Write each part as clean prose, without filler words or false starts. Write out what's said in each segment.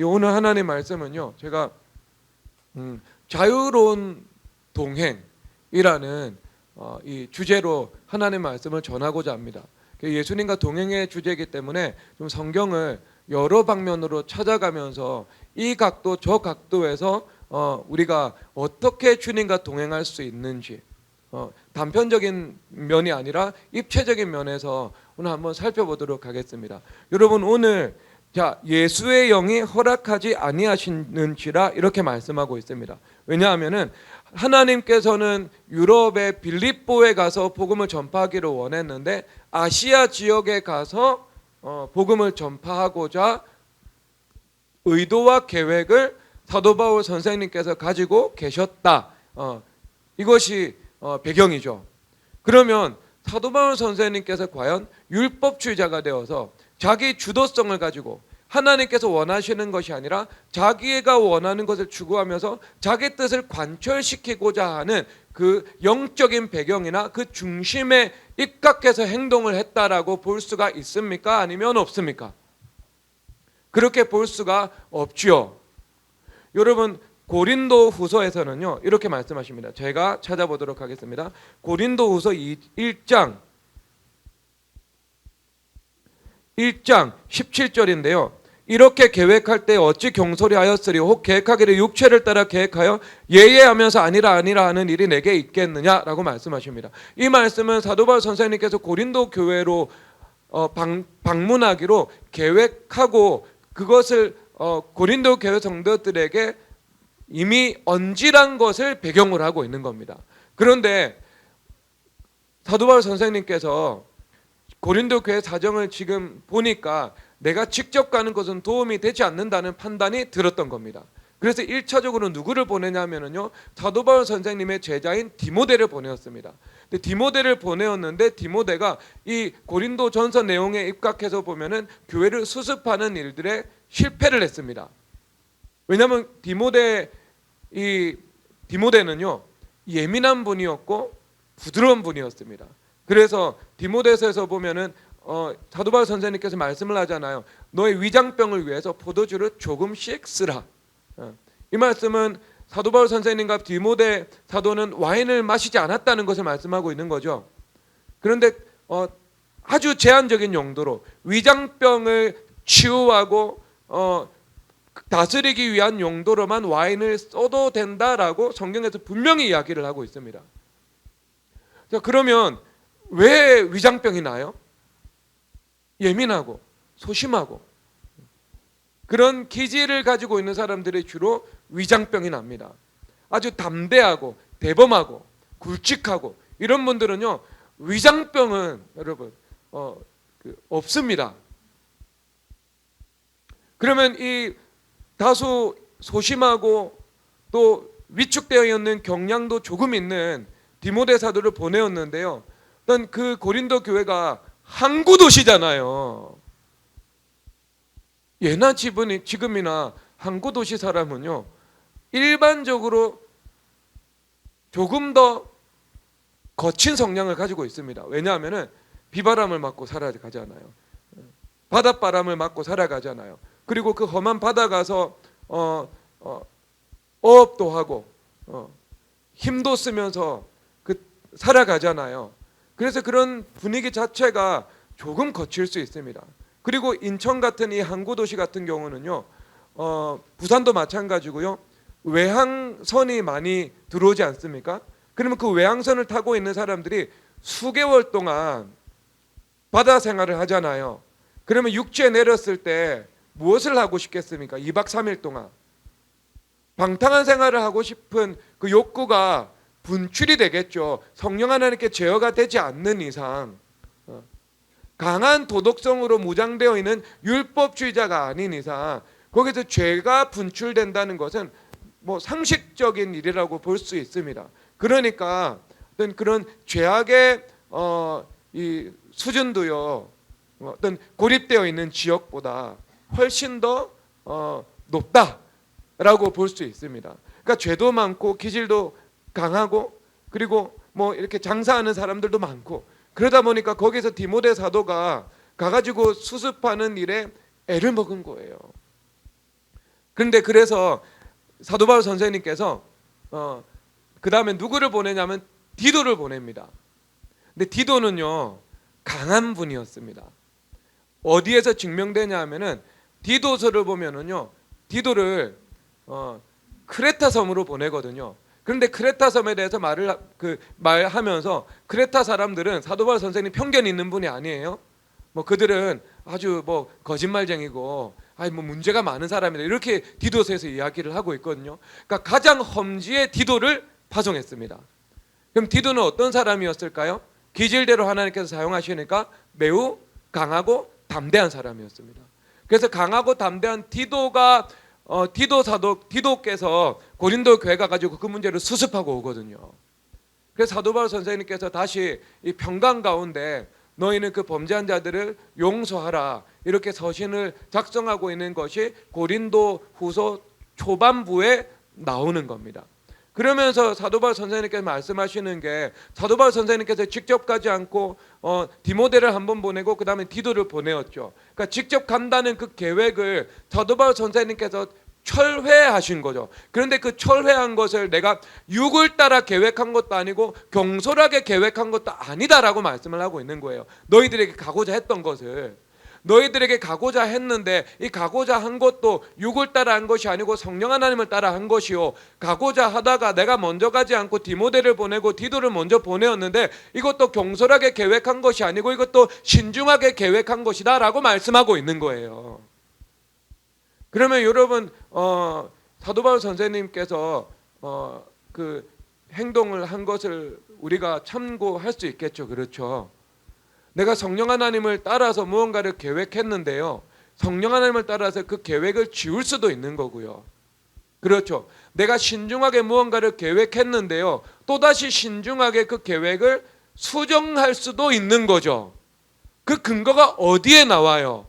오늘 하나님의 말씀은요, 제가 자유로운 동행이라는 이 주제로 하나님의 말씀을 전하고자 합니다. 예수님과 동행의 주제이기 때문에 좀 성경을 여러 방면으로 찾아가면서 이 각도 저 각도에서 우리가 어떻게 주님과 동행할 수 있는지, 단편적인 면이 아니라 입체적인 면에서 오늘 한번 살펴보도록 하겠습니다. 여러분, 오늘 예수의 영이 허락하지 아니하시는지라 이렇게 말씀하고 있습니다. 왜냐하면은 하나님께서는 유럽의 빌립보에 가서 복음을 전파하기를 원했는데 아시아 지역에 가서 복음을 전파하고자 의도와 계획을 사도 바울 선생님께서 가지고 계셨다. 이것이 배경이죠. 그러면 사도 바울 선생님께서 과연 율법주의자가 되어서 자기 주도성을 가지고 하나님께서 원하시는 것이 아니라 자기가 원하는 것을 추구하면서 자기 뜻을 관철시키고자 하는 그 영적인 배경이나 그 중심에 입각해서 행동을 했다라고 볼 수가 있습니까? 아니면 없습니까? 그렇게 볼 수가 없지요. 여러분, 고린도 후서에서는요 이렇게 말씀하십니다. 제가 찾아보도록 하겠습니다. 고린도 후서 1장 17절인데요. 이렇게 계획할 때 어찌 경솔히 하였으리 혹 계획하기를 육체를 따라 계획하여 예예하면서 아니라 하는 일이 내게 있겠느냐라고 말씀하십니다. 이 말씀은 사도 바울 선생님께서 고린도 교회로 방문하기로 계획하고 그것을 고린도 교회 성도들에게 이미 언질한 것을 배경으로 하고 있는 겁니다. 그런데 사도 바울 선생님께서 고린도 교회 사정을 지금 보니까 내가 직접 가는 것은 도움이 되지 않는다는 판단이 들었던 겁니다. 그래서 1차적으로 누구를 보내냐면요, 사도 바울 선생님의 제자인 디모데를 보내었습니다. 근데 디모데를 보내었는데 디모데가 이 고린도 전서 내용에 입각해서 보면은 교회를 수습하는 일들에 실패를 했습니다. 왜냐하면 디모데는요 예민한 분이었고 부드러운 분이었습니다. 그래서 디모데서에서 보면은 사도 바울 선생님께서 말씀을 하잖아요. 너의 위장병을 위해서 포도주를 조금씩 쓰라. 이 말씀은 사도 바울 선생님과 디모데 사도는 와인을 마시지 않았다는 것을 말씀하고 있는 거죠. 그런데 아주 제한적인 용도로 위장병을 치유하고 다스리기 위한 용도로만 와인을 써도 된다라고 성경에서 분명히 이야기를 하고 있습니다. 자, 그러면 왜 위장병이 나요? 예민하고 소심하고 그런 기질을 가지고 있는 사람들이 주로 위장병이 납니다. 아주 담대하고 대범하고 굵직하고 이런 분들은요 위장병은 여러분 없습니다. 그러면 이 다소 소심하고 또 위축되어 있는 경향도 조금 있는 디모데 사도를 보내었는데요. 일단 그 고린도 교회가 항구 도시잖아요. 예나 지금이나 항구 도시 사람은요 일반적으로 조금 더 거친 성향을 가지고 있습니다. 왜냐하면은 비바람을 맞고 살아가잖아요. 바닷바람을 맞고 살아가잖아요. 그리고 그 험한 바다 가서 어업도 하고 힘도 쓰면서 살아가잖아요. 그래서 그런 분위기 자체가 조금 거칠 수 있습니다. 그리고 인천 같은 이 항구 도시 같은 경우는요, 부산도 마찬가지고요. 외항선이 많이 들어오지 않습니까? 그러면 그 외항선을 타고 있는 사람들이 수개월 동안 바다 생활을 하잖아요. 그러면 육지에 내렸을 때 무엇을 하고 싶겠습니까? 2박 3일 동안 방탕한 생활을 하고 싶은 그 욕구가 분출이 되겠죠. 성령 하나님께 제어가 되지 않는 이상 강한 도덕성으로 무장되어 있는 율법주의자가 아닌 이상 거기서 죄가 분출된다는 것은 뭐 상식적인 일이라고 볼 수 있습니다. 그러니까 어떤 그런 죄악의 이 수준도요 어떤 고립되어 있는 지역보다 훨씬 더 높다라고 볼 수 있습니다. 그러니까 죄도 많고 기질도 강하고 그리고 뭐 이렇게 장사하는 사람들도 많고 그러다 보니까 거기서 디모데 사도가 가가지고 수습하는 일에 애를 먹은 거예요. 그런데 그래서 사도 바울 선생님께서 그 다음에 누구를 보내냐면 디도를 보냅니다. 근데 디도는요 강한 분이었습니다. 어디에서 증명되냐 하면은 디도서를 보면은요 디도를 크레타 섬으로 보내거든요. 그런데 크레타 섬에 대해서 말하면서 크레타 사람들은 사도 바울 선생님 편견이 있는 분이 아니에요. 뭐 그들은 아주 뭐 거짓말쟁이고 아니 뭐 문제가 많은 사람이다 이렇게 디도서에서 이야기를 하고 있거든요. 그러니까 가장 험지의 디도를 파송했습니다. 그럼 디도는 어떤 사람이었을까요? 기질대로 하나님께서 사용하시니까 매우 강하고 담대한 사람이었습니다. 그래서 강하고 담대한 디도께서 고린도 교회 가가지고 그 문제를 수습하고 오거든요. 그래서 사도 바울 선생님께서 다시 이 평강 가운데 너희는 그 범죄한 자들을 용서하라 이렇게 서신을 작성하고 있는 것이 고린도 후서 초반부에 나오는 겁니다. 그러면서 사도 바울 선생님께서 말씀하시는 게 사도 바울 선생님께서 직접 가지 않고 디모데를 한번 보내고 그 다음에 디도를 보내었죠. 그러니까 직접 간다는 그 계획을 사도 바울 선생님께서 철회하신 거죠. 그런데 그 철회한 것을 내가 육을 따라 계획한 것도 아니고 경솔하게 계획한 것도 아니다라고 말씀을 하고 있는 거예요. 너희들에게 가고자 했던 것을 너희들에게 가고자 했는데 이 가고자 한 것도 육을 따라 한 것이 아니고 성령 하나님을 따라 한 것이요 가고자 하다가 내가 먼저 가지 않고 디모데를 보내고 디도를 먼저 보내었는데 이것도 경솔하게 계획한 것이 아니고 이것도 신중하게 계획한 것이다 라고 말씀하고 있는 거예요. 그러면 여러분 사도 바울 선생님께서 그 행동을 한 것을 우리가 참고할 수 있겠죠. 그렇죠. 내가 성령 하나님을 따라서 무언가를 계획했는데요 성령 하나님을 따라서 그 계획을 지울 수도 있는 거고요. 그렇죠. 내가 신중하게 무언가를 계획했는데요 또다시 신중하게 그 계획을 수정할 수도 있는 거죠. 그 근거가 어디에 나와요?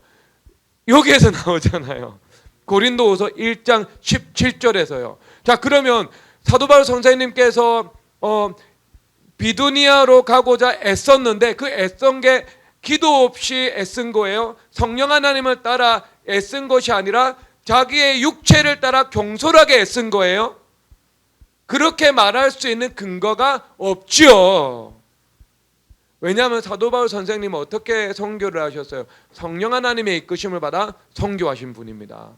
여기에서 나오잖아요. 고린도후서 1장 17절에서요. 자, 그러면 사도 바울 선생님께서 비두니아로 가고자 애썼는데 그 애쓴 게 기도 없이 애쓴 거예요. 성령 하나님을 따라 애쓴 것이 아니라 자기의 육체를 따라 경솔하게 애쓴 거예요. 그렇게 말할 수 있는 근거가 없지요. 왜냐하면 사도 바울 선생님은 어떻게 선교를 하셨어요? 성령 하나님의 이끄심을 받아 선교하신 분입니다.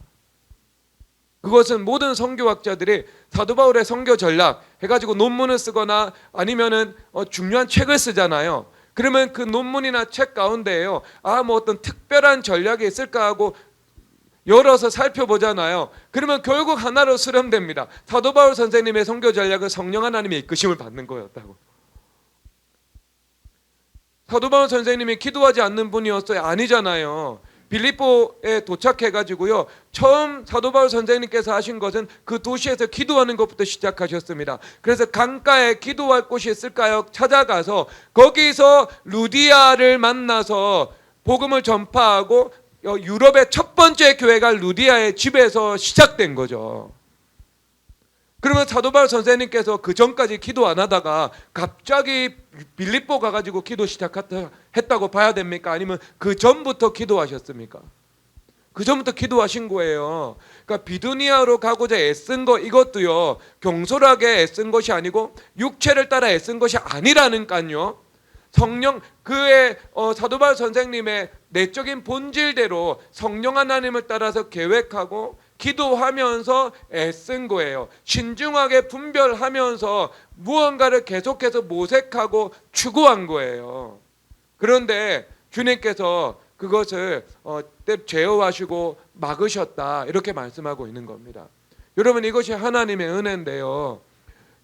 그것은 모든 선교학자들이 사도 바울의 선교 전략 해가지고 논문을 쓰거나 아니면은 중요한 책을 쓰잖아요. 그러면 그 논문이나 책 가운데에요. 뭐 어떤 특별한 전략이 있을까 하고 열어서 살펴보잖아요. 그러면 결국 하나로 수렴됩니다. 사도 바울 선생님의 선교 전략은 성령 하나님의 이끄심을 받는 거였다고. 사도 바울 선생님이 기도하지 않는 분이었어요? 아니잖아요. 빌립보에 도착해가지고요 처음 사도 바울 선생님께서 하신 것은 그 도시에서 기도하는 것부터 시작하셨습니다. 그래서 강가에 기도할 곳이 있을까요? 찾아가서 거기서 루디아를 만나서 복음을 전파하고 유럽의 첫 번째 교회가 루디아의 집에서 시작된 거죠. 그러면 사도 바울 선생님께서 그 전까지 기도 안 하다가 갑자기 빌립보 가가지고 기도 시작했다고 봐야 됩니까? 아니면 그 전부터 기도하셨습니까? 그 전부터 기도하신 거예요. 그러니까 비두니아로 가고자 애쓴 거 이것도요 경솔하게 애쓴 것이 아니고 육체를 따라 애쓴 것이 아니라는까요. 성령 그의 사도 바울 선생님의 내적인 본질대로 성령 하나님을 따라서 계획하고 기도하면서 애쓴 거예요. 신중하게 분별하면서 무언가를 계속해서 모색하고 추구한 거예요. 그런데 주님께서 그것을 제어하시고 막으셨다 이렇게 말씀하고 있는 겁니다. 여러분 이것이 하나님의 은혜인데요.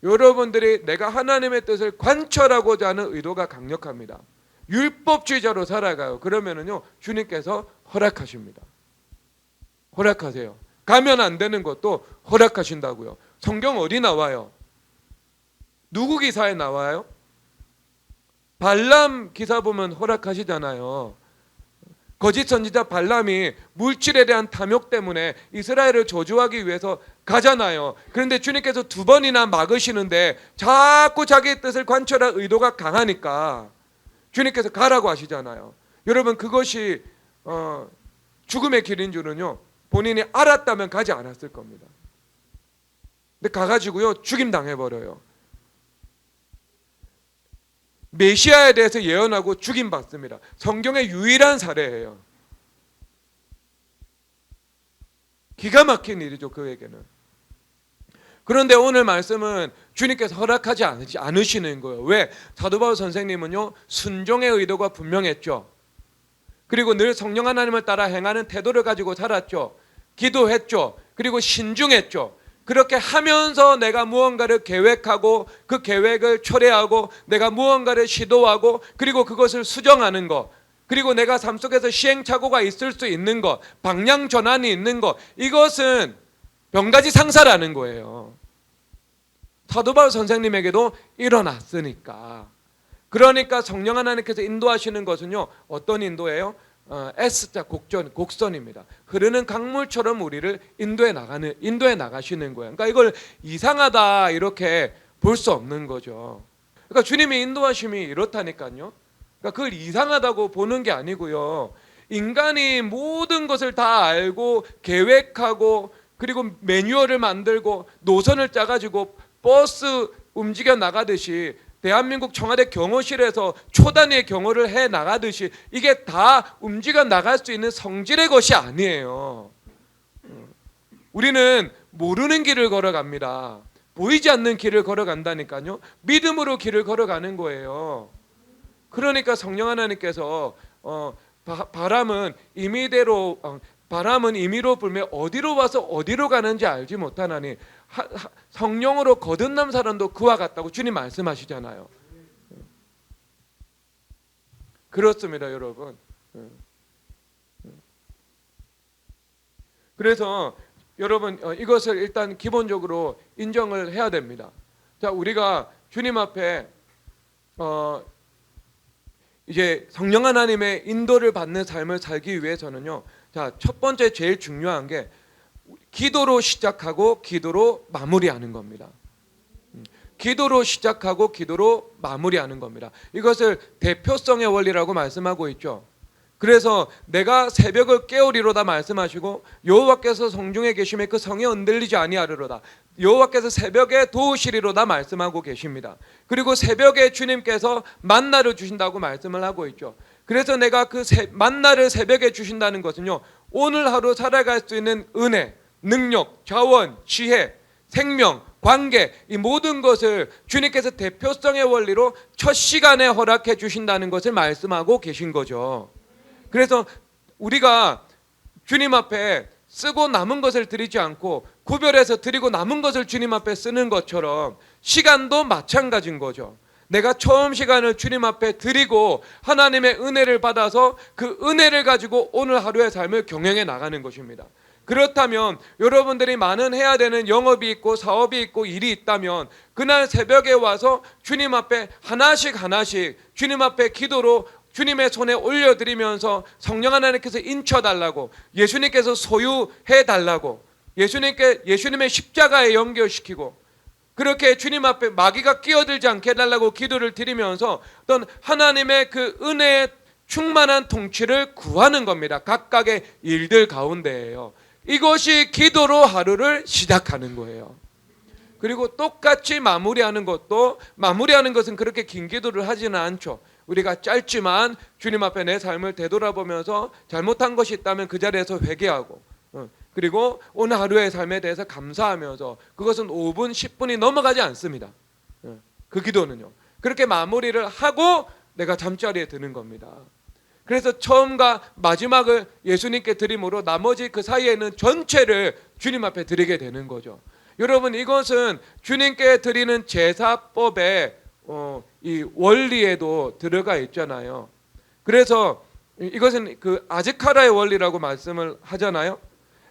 여러분들이 내가 하나님의 뜻을 관철하고자 하는 의도가 강력합니다. 율법주의자로 살아가요. 그러면은요 주님께서 허락하십니다. 허락하세요. 가면 안 되는 것도 허락하신다고요. 성경 어디 나와요? 누구 기사에 나와요? 발람 기사 보면 허락하시잖아요. 거짓 선지자 발람이 물질에 대한 탐욕 때문에 이스라엘을 저주하기 위해서 가잖아요. 그런데 주님께서 2번이나 막으시는데 자꾸 자기의 뜻을 관철할 의도가 강하니까 주님께서 가라고 하시잖아요. 여러분 그것이 죽음의 길인 줄은요 본인이 알았다면 가지 않았을 겁니다. 근데 가가지고요 죽임 당해버려요. 메시아에 대해서 예언하고 죽임 받습니다. 성경의 유일한 사례예요. 기가 막힌 일이죠 그에게는. 그런데 오늘 말씀은 주님께서 허락하지 않으시는 거예요. 왜? 사도 바울 선생님은요 순종의 의도가 분명했죠. 그리고 늘 성령 하나님을 따라 행하는 태도를 가지고 살았죠. 기도했죠. 그리고 신중했죠. 그렇게 하면서 내가 무언가를 계획하고 그 계획을 초래하고 내가 무언가를 시도하고 그리고 그것을 수정하는 것, 그리고 내가 삶 속에서 시행착오가 있을 수 있는 것, 방향 전환이 있는 것, 이것은 병가지 상사라는 거예요. 사도 바울 선생님에게도 일어났으니까. 그러니까 성령 하나님께서 인도하시는 것은요 어떤 인도예요? S자 곡선입니다. 흐르는 강물처럼 우리를 인도해 나가시는 거예요. 그러니까 이걸 이상하다 이렇게 볼 수 없는 거죠. 그러니까 주님의 인도하심이 이렇다니까요. 그러니까 그걸 이상하다고 보는 게 아니고요. 인간이 모든 것을 다 알고 계획하고 그리고 매뉴얼을 만들고 노선을 짜가지고 버스 움직여 나가듯이 대한민국 청와대 경호실에서 초단위의 경호를 해 나가듯이 이게 다 움직여 나갈 수 있는 성질의 것이 아니에요. 우리는 모르는 길을 걸어갑니다. 보이지 않는 길을 걸어간다니까요. 믿음으로 길을 걸어가는 거예요. 그러니까 성령 하나님께서 바람은 임의로 불며 어디로 와서 어디로 가는지 알지 못하나니 성령으로 거듭난 사람도 그와 같다고 주님 말씀하시잖아요. 그렇습니다 여러분. 그래서 여러분 이것을 일단 기본적으로 인정을 해야 됩니다. 자, 우리가 주님 앞에 이제 성령 하나님의 인도를 받는 삶을 살기 위해서는요, 자, 첫 번째 제일 중요한 게 기도로 시작하고 기도로 마무리하는 겁니다. 기도로 시작하고 기도로 마무리하는 겁니다. 이것을 대표성의 원리라고 말씀하고 있죠. 그래서 내가 새벽을 깨우리로다 말씀하시고 여호와께서 성중에 계심에 그 성이 흔들리지 아니하리로다. 여호와께서 새벽에 도우시리로다 말씀하고 계십니다. 그리고 새벽에 주님께서 만나를 주신다고 말씀을 하고 있죠. 그래서 내가 그 만나를 새벽에 주신다는 것은요, 오늘 하루 살아갈 수 있는 은혜, 능력, 자원, 지혜, 생명, 관계, 이 모든 것을 주님께서 대표성의 원리로 첫 시간에 허락해 주신다는 것을 말씀하고 계신 거죠. 그래서 우리가 주님 앞에 쓰고 남은 것을 드리지 않고 구별해서 드리고 남은 것을 주님 앞에 쓰는 것처럼 시간도 마찬가지인 거죠. 내가 처음 시간을 주님 앞에 드리고 하나님의 은혜를 받아서 그 은혜를 가지고 오늘 하루의 삶을 경영해 나가는 것입니다. 그렇다면 여러분들이 많은 해야 되는 영업이 있고 사업이 있고 일이 있다면 그날 새벽에 와서 주님 앞에 하나씩 주님 앞에 기도로 주님의 손에 올려드리면서 성령 하나님께서 인쳐달라고, 예수님께서 소유해달라고, 예수님의 십자가에 연결시키고 그렇게 주님 앞에 마귀가 끼어들지 않게 해달라고 기도를 드리면서 어떤 하나님의 그 은혜의 충만한 통치를 구하는 겁니다. 각각의 일들 가운데에요. 이것이 기도로 하루를 시작하는 거예요. 그리고 똑같이 마무리하는 것은 그렇게 긴 기도를 하지는 않죠. 우리가 짧지만 주님 앞에 내 삶을 되돌아보면서 잘못한 것이 있다면 그 자리에서 회개하고, 그리고 오늘 하루의 삶에 대해서 감사하면서, 그것은 5분 10분이 넘어가지 않습니다. 그 기도는요. 그렇게 마무리를 하고 내가 잠자리에 드는 겁니다. 그래서 처음과 마지막을 예수님께 드림으로 나머지 그 사이에는 전체를 주님 앞에 드리게 되는 거죠. 여러분, 이것은 주님께 드리는 제사법의 이 원리에도 들어가 있잖아요. 그래서 이것은 그 아즈카라의 원리라고 말씀을 하잖아요.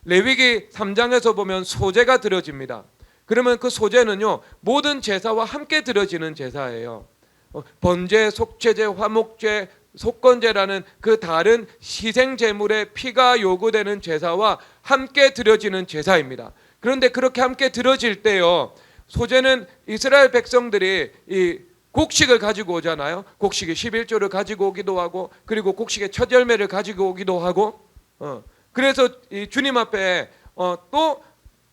레위기 3장에서 보면 소제가 드려집니다. 그러면 그 소제는요, 모든 제사와 함께 드려지는 제사예요. 번제, 속죄제, 화목제, 속건제라는 그 다른 희생 제물의 피가 요구되는 제사와 함께 드려지는 제사입니다. 그런데 그렇게 함께 드려질 때요, 소제는 이스라엘 백성들이 이 곡식을 가지고 오잖아요. 곡식의 11조를 가지고 오기도 하고, 그리고 곡식의 첫 열매를 가지고 오기도 하고, 그래서 이 주님 앞에 또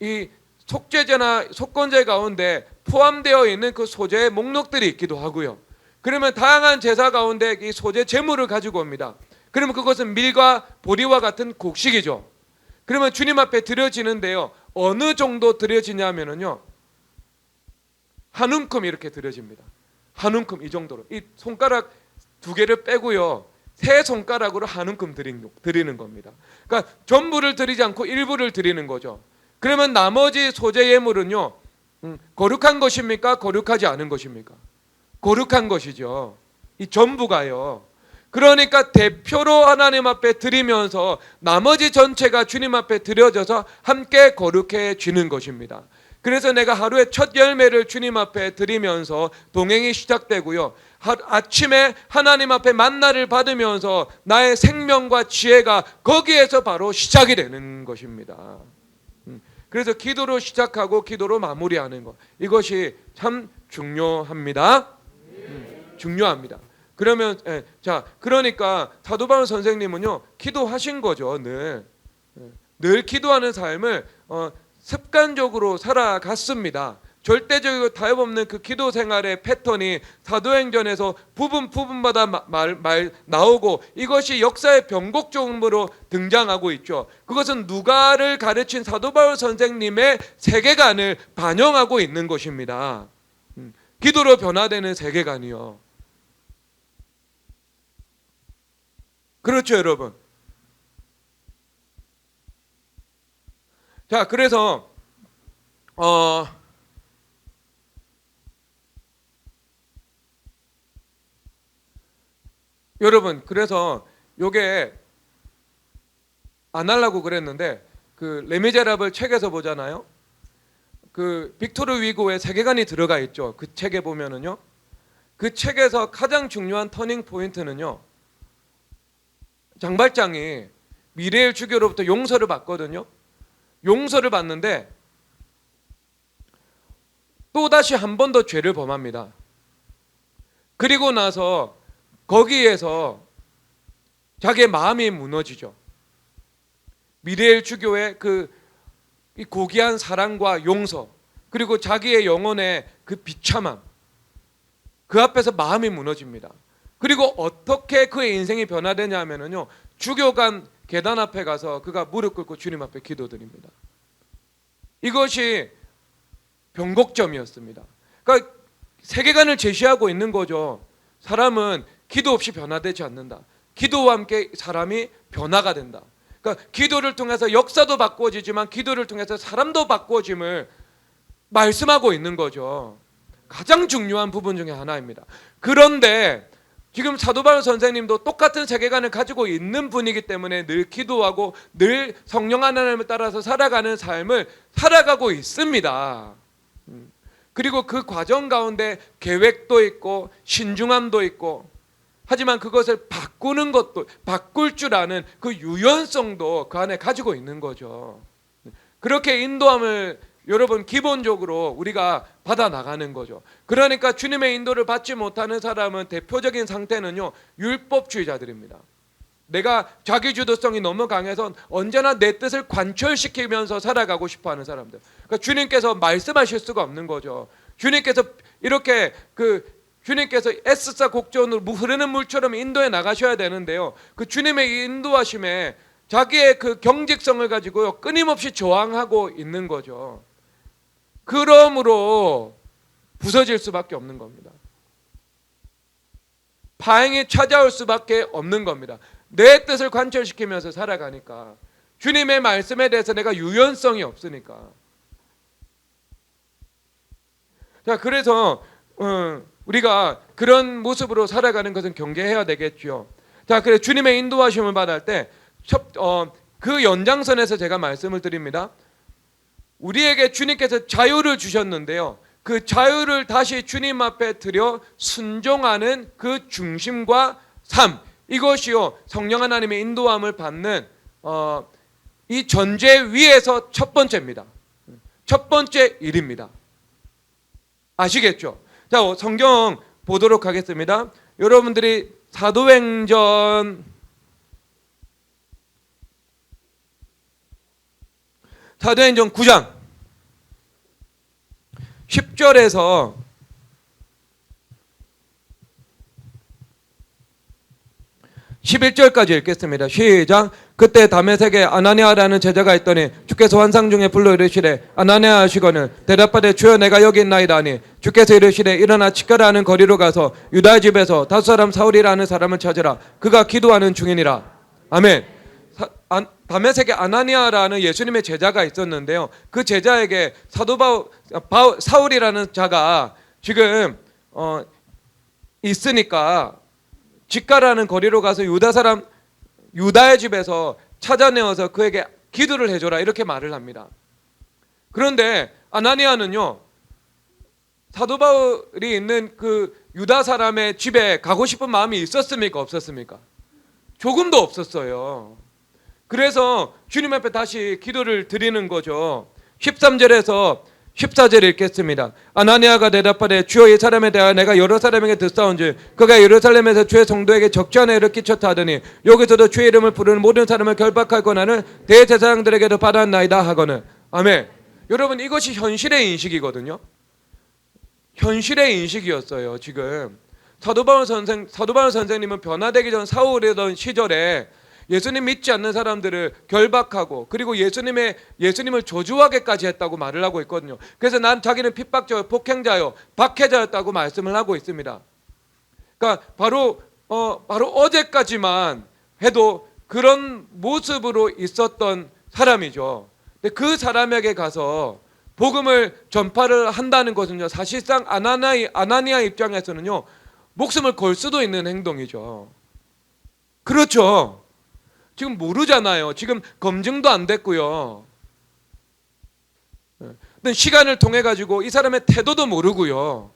이 속죄제나 속건제 가운데 포함되어 있는 그 소제의 목록들이 있기도 하고요. 그러면 다양한 제사 가운데 이 소제 제물을 가지고 옵니다. 그러면 그것은 밀과 보리와 같은 곡식이죠. 그러면 주님 앞에 드려지는데요, 어느 정도 드려지냐면요, 한 움큼 이렇게 드려집니다. 한 움큼 이 정도로, 이 손가락 두 개를 빼고요, 세 손가락으로 한 움큼 드리는 겁니다. 그러니까 전부를 드리지 않고 일부를 드리는 거죠. 그러면 나머지 소제 예물은요, 거룩한 것입니까? 거룩하지 않은 것입니까? 거룩한 것이죠. 이 전부가요. 그러니까 대표로 하나님 앞에 드리면서 나머지 전체가 주님 앞에 드려져서 함께 거룩해지는 것입니다. 그래서 내가 하루에 첫 열매를 주님 앞에 드리면서 동행이 시작되고요, 아침에 하나님 앞에 만나를 받으면서 나의 생명과 지혜가 거기에서 바로 시작이 되는 것입니다. 그래서 기도로 시작하고 기도로 마무리하는 것, 이것이 참 중요합니다. 중요합니다. 그러면 자, 그러니까 사도 바울 선생님은요, 기도하신 거죠. 늘 기도하는 삶을 습관적으로 살아갔습니다. 절대적이고 타협없는 그 기도 생활의 패턴이 사도행전에서 부분마다 말 나오고, 이것이 역사의 변곡점으로 등장하고 있죠. 그것은 누가를 가르친 사도 바울 선생님의 세계관을 반영하고 있는 것입니다. 기도로 변화되는 세계관이요. 그렇죠, 여러분. 자, 그래서 여러분, 그래서 요게 안 하려고 그랬는데, 그 레미제라블 책에서 보잖아요. 그 빅토르 위고의 세계관이 들어가 있죠. 그 책에 보면은요, 그 책에서 가장 중요한 터닝 포인트는요, 장발장이 미래의 주교로부터 용서를 받거든요. 용서를 받는데 또다시 한 번 더 죄를 범합니다. 그리고 나서 거기에서 자기의 마음이 무너지죠. 미래의 주교의 이 고귀한 사랑과 용서, 그리고 자기의 영혼의 그 비참함, 그 앞에서 마음이 무너집니다. 그리고 어떻게 그의 인생이 변화되냐면요, 주교관 계단 앞에 가서 그가 무릎 꿇고 주님 앞에 기도드립니다. 이것이 변곡점이었습니다. 그러니까 세계관을 제시하고 있는 거죠. 사람은 기도 없이 변화되지 않는다. 기도와 함께 사람이 변화가 된다. 그러니까 기도를 통해서 역사도 바꾸어지지만 기도를 통해서 사람도 바꾸어짐을 말씀하고 있는 거죠. 가장 중요한 부분 중에 하나입니다. 그런데 지금 사도 바울 선생님도 똑같은 세계관을 가지고 있는 분이기 때문에 늘 기도하고 늘 성령 하나님을 따라서 살아가는 삶을 살아가고 있습니다. 그리고 그 과정 가운데 계획도 있고 신중함도 있고, 하지만 그것을 바꾸는 것도, 바꿀 줄 아는 그 유연성도 그 안에 가지고 있는 거죠. 그렇게 인도함을 여러분 기본적으로 우리가 받아 나가는 거죠. 그러니까 주님의 인도를 받지 못하는 사람은 대표적인 상태는요, 율법주의자들입니다. 내가 자기주도성이 너무 강해서 언제나 내 뜻을 관철시키면서 살아가고 싶어하는 사람들. 그러니까 주님께서 말씀하실 수가 없는 거죠. 주님께서 이렇게 주님께서 에스사 곡전으로 흐르는 물처럼 인도해 나가셔야 되는데요, 그 주님의 인도하심에 자기의 그 경직성을 가지고요, 끊임없이 저항하고 있는 거죠. 그러므로 부서질 수밖에 없는 겁니다. 파행이 찾아올 수밖에 없는 겁니다. 내 뜻을 관철시키면서 살아가니까, 주님의 말씀에 대해서 내가 유연성이 없으니까. 자, 그래서 우리가 그런 모습으로 살아가는 것은 경계해야 되겠죠. 자, 그래 주님의 인도하심을 받을 때 그 연장선에서 제가 말씀을 드립니다. 우리에게 주님께서 자유를 주셨는데요, 그 자유를 다시 주님 앞에 드려 순종하는 그 중심과 삶, 이것이요 성령 하나님의 인도함을 받는 이 전제 위에서 첫 번째입니다. 첫 번째 일입니다. 아시겠죠? 자, 성경 보도록 하겠습니다. 여러분들이 사도행전 사도행전 9장 10절에서 11절까지 읽겠습니다. 시작. 그때 다메섹에 아나니아라는 제자가 있더니 주께서 환상 중에 불러 이르시되 아나니아 하시거늘 대답하되 주여 내가 여기 있나이다 하니 주께서 이르시되 일어나 치가라 하는 거리로 가서 유다 집에서 다섯 사람 사울이라는 사람을 찾으라. 그가 기도하는 중이니라. 아멘. 다메섹에 아나니아라는 예수님의 제자가 있었는데요. 그 제자에게 사도 사울이라는 자가 지금 있으니까 직가라는 거리로 가서 유다의 집에서 찾아내어서 그에게 기도를 해줘라 이렇게 말을 합니다. 그런데 아나니아는요, 사도 바울이 있는 그 유다 사람의 집에 가고 싶은 마음이 있었습니까? 없었습니까? 조금도 없었어요. 그래서 주님 앞에 다시 기도를 드리는 거죠. 13절에서 14절 읽겠습니다. 아나니아가 대답하되 주여 이 사람에 대하여 내가 여러 사람에게 듣사온즉 그가 예루살렘에서 주의 성도에게 적잖은 일을 끼쳤다 하더니 여기서도 주의 이름을 부르는 모든 사람을 결박할 권한을 대제사장들에게도 받았나이다 하거늘. 아멘. 여러분, 이것이 현실의 인식이거든요. 현실의 인식이었어요. 지금 사도 바울 선생님은 변화되기 전 사울이던 시절에 예수님 믿지 않는 사람들을 결박하고 그리고 예수님을 저주하게까지 했다고 말을 하고 있거든요. 그래서 자기는 핍박자요, 폭행자요, 박해자였다고 말씀을 하고 있습니다. 그러니까 바로 어제까지만 해도 그런 모습으로 있었던 사람이죠. 근데 그 사람에게 가서 복음을 전파를 한다는 것은요, 사실상 아나니아 입장에서는요, 목숨을 걸 수도 있는 행동이죠. 그렇죠. 지금 모르잖아요. 지금 검증도 안 됐고요. 시간을 통해 가지고 이 사람의 태도도 모르고요.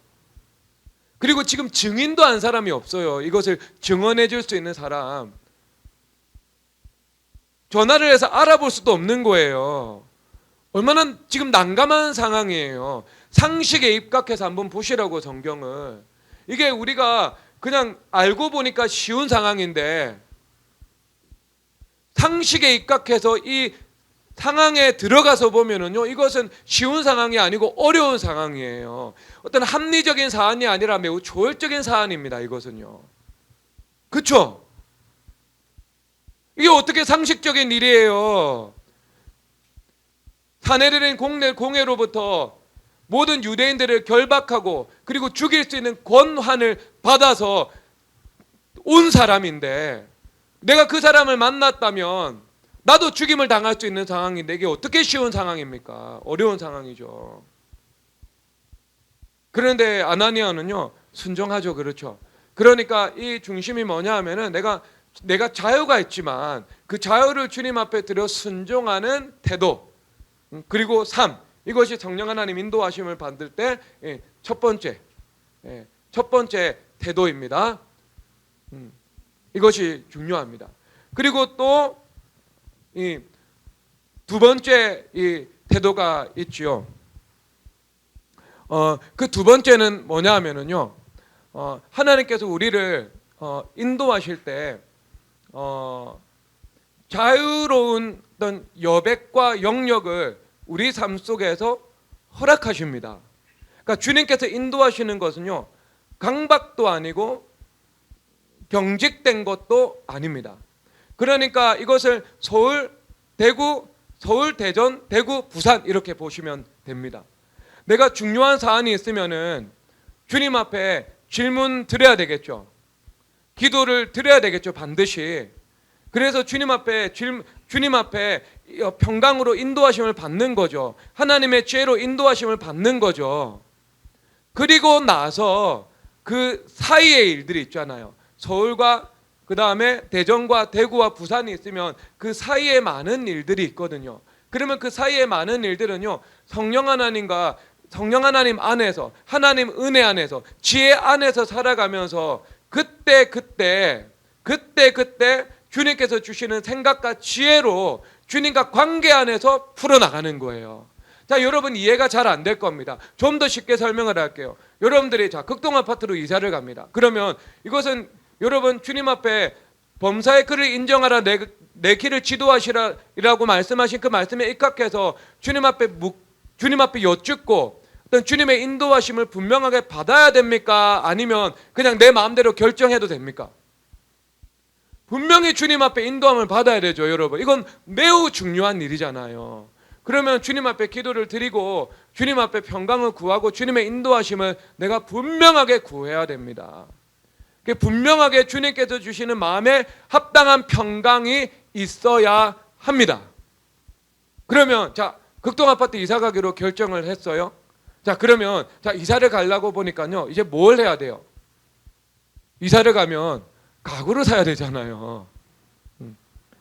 그리고 지금 증인도 한 사람이 없어요. 이것을 증언해 줄 수 있는 사람. 전화를 해서 알아볼 수도 없는 거예요. 얼마나 지금 난감한 상황이에요. 상식에 입각해서 한번 보시라고, 성경을. 이게 우리가 그냥 알고 보니까 쉬운 상황인데 상식에 입각해서 이 상황에 들어가서 보면은요, 이것은 쉬운 상황이 아니고 어려운 상황이에요. 어떤 합리적인 사안이 아니라 매우 조혈적인 사안입니다. 이것은요. 그렇죠? 이게 어떻게 상식적인 일이에요? 사내리린 공회로부터 모든 유대인들을 결박하고 그리고 죽일 수 있는 권한을 받아서 온 사람인데, 내가 그 사람을 만났다면 나도 죽임을 당할 수 있는 상황인데 이게 어떻게 쉬운 상황입니까? 어려운 상황이죠. 그런데 아나니아는요, 순종하죠. 그렇죠. 그러니까 이 중심이 뭐냐 하면은 내가 자유가 있지만 그 자유를 주님 앞에 들여 순종하는 태도, 그리고 삶, 이것이 성령 하나님 인도하심을 받을 때 첫 번째 태도입니다. 이것이 중요합니다. 그리고 또 이 두 번째 이 태도가 있지요. 그 두 번째는 뭐냐 하면은요, 하나님께서 우리를 인도하실 때 자유로운 어떤 여백과 영역을 우리 삶 속에서 허락하십니다. 그러니까 주님께서 인도하시는 것은요, 강박도 아니고 경직된 것도 아닙니다. 그러니까 이것을 서울, 대전, 대구, 부산 이렇게 보시면 됩니다. 내가 중요한 사안이 있으면은 주님 앞에 질문 드려야 되겠죠. 기도를 드려야 되겠죠, 반드시. 그래서 주님 앞에 평강으로 인도하심을 받는 거죠. 하나님의 지혜로 인도하심을 받는 거죠. 그리고 나서 그 사이의 일들이 있잖아요. 서울과 그 다음에 대전과 대구와 부산이 있으면 그 사이에 많은 일들이 있거든요. 그러면 그 사이에 많은 일들은요, 성령 하나님 안에서, 하나님 은혜 안에서, 지혜 안에서 살아가면서 그때 주님께서 주시는 생각과 지혜로 주님과 관계 안에서 풀어나가는 거예요. 자, 여러분 이해가 잘 안 될 겁니다. 좀 더 쉽게 설명을 할게요. 여러분들이 극동 아파트로 이사를 갑니다. 그러면 이것은 여러분 주님 앞에 범사의 그를 인정하라, 내 길을 지도하시라라고 말씀하신 그 말씀에 입각해서 주님 앞에 여쭙고 어떤 주님의 인도하심을 분명하게 받아야 됩니까? 아니면 그냥 내 마음대로 결정해도 됩니까? 분명히 주님 앞에 인도함을 받아야 되죠, 여러분. 이건 매우 중요한 일이잖아요. 그러면 주님 앞에 기도를 드리고 주님 앞에 평강을 구하고 주님의 인도하심을 내가 분명하게 구해야 됩니다. 분명하게 주님께서 주시는 마음에 합당한 평강이 있어야 합니다. 그러면 자, 극동 아파트 이사 가기로 결정을 했어요. 자, 그러면 자, 이사를 가려고 보니까요, 이제 뭘 해야 돼요? 이사를 가면 가구를 사야 되잖아요.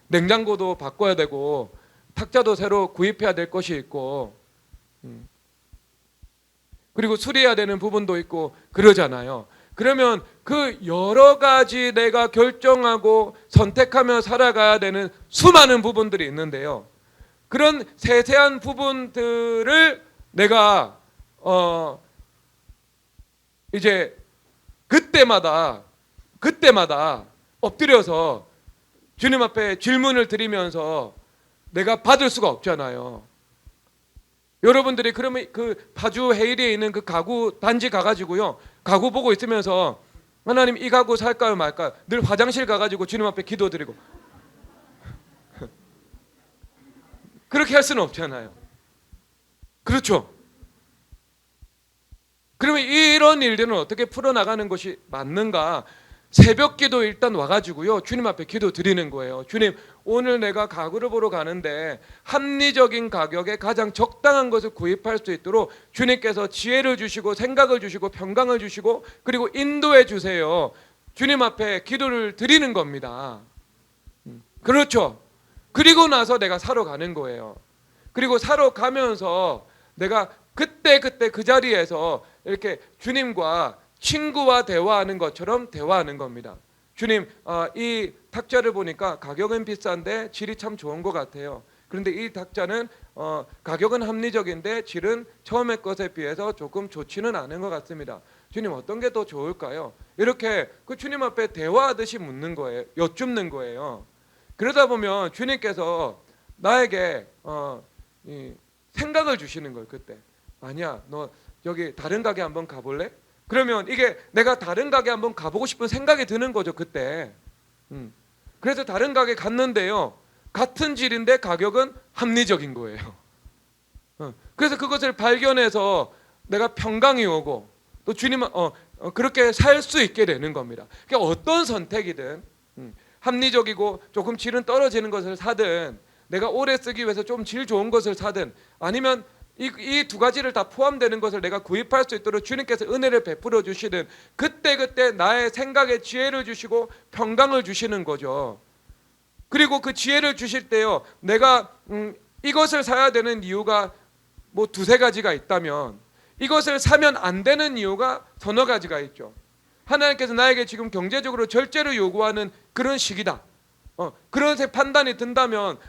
냉장고도 바꿔야 되고 탁자도 새로 구입해야 될 것이 있고, 그리고 수리해야 되는 부분도 있고 그러잖아요. 그러면 그 여러 가지 내가 결정하고 선택하며 살아가야 되는 수많은 부분들이 있는데요. 그런 세세한 부분들을 내가 이제 그때마다 엎드려서 주님 앞에 질문을 드리면서 내가 받을 수가 없잖아요. 여러분들이 그러면 그 파주 헤이리에 있는 그 가구 단지 가가지고요, 가구 보고 있으면서 하나님 이 가구 살까요 말까요? 늘 화장실 가가지고 주님 앞에 기도드리고 그렇게 할 수는 없잖아요. 그렇죠? 그러면 이런 일들은 어떻게 풀어나가는 것이 맞는가? 새벽 기도 일단 와가지고요, 주님 앞에 기도 드리는 거예요. 주님, 오늘 내가 가구를 보러 가는데 합리적인 가격에 가장 적당한 것을 구입할 수 있도록 주님께서 지혜를 주시고 생각을 주시고 평강을 주시고 그리고 인도해 주세요. 주님 앞에 기도를 드리는 겁니다. 그렇죠? 그리고 나서 내가 사러 가는 거예요. 그리고 사러 가면서 내가 그때 그 자리에서 이렇게 주님과 친구와 대화하는 것처럼 대화하는 겁니다. 주님, 이 탁자를 보니까 가격은 비싼데 질이 참 좋은 것 같아요. 그런데 이 탁자는 가격은 합리적인데 질은 처음의 것에 비해서 조금 좋지는 않은 것 같습니다. 주님, 어떤 게 더 좋을까요? 이렇게 그 주님 앞에 대화하듯이 묻는 거예요. 여쭙는 거예요. 그러다 보면 주님께서 나에게 이 생각을 주시는 거예요. 그때 아니야, 너 여기 다른 가게 한번 가볼래? 그러면 이게 내가 다른 가게 한번 가보고 싶은 생각이 드는 거죠, 그때. 그래서 다른 가게 갔는데요, 같은 질인데 가격은 합리적인 거예요. 그래서 그것을 발견해서 내가 평강이 오고 또 주님은 그렇게 살 수 있게 되는 겁니다. 그러니까 어떤 선택이든 합리적이고 조금 질은 떨어지는 것을 사든, 내가 오래 쓰기 위해서 좀 질 좋은 것을 사든, 아니면 이 두 가지를 다 포함되는 것을 내가 구입할 수 있도록 주님께서 은혜를 베풀어 주시든 그때 나의 생각에 지혜를 주시고 평강을 주시는 거죠. 그리고 그 지혜를 주실 때요, 내가 이것을 사야 되는 이유가 뭐 두세 가지가 있다면 이것을 사면 안 되는 이유가 서너 가지가 있죠. 하나님께서 나에게 지금 경제적으로 절제를 요구하는 그런 시기다. 그런 판단이 든다면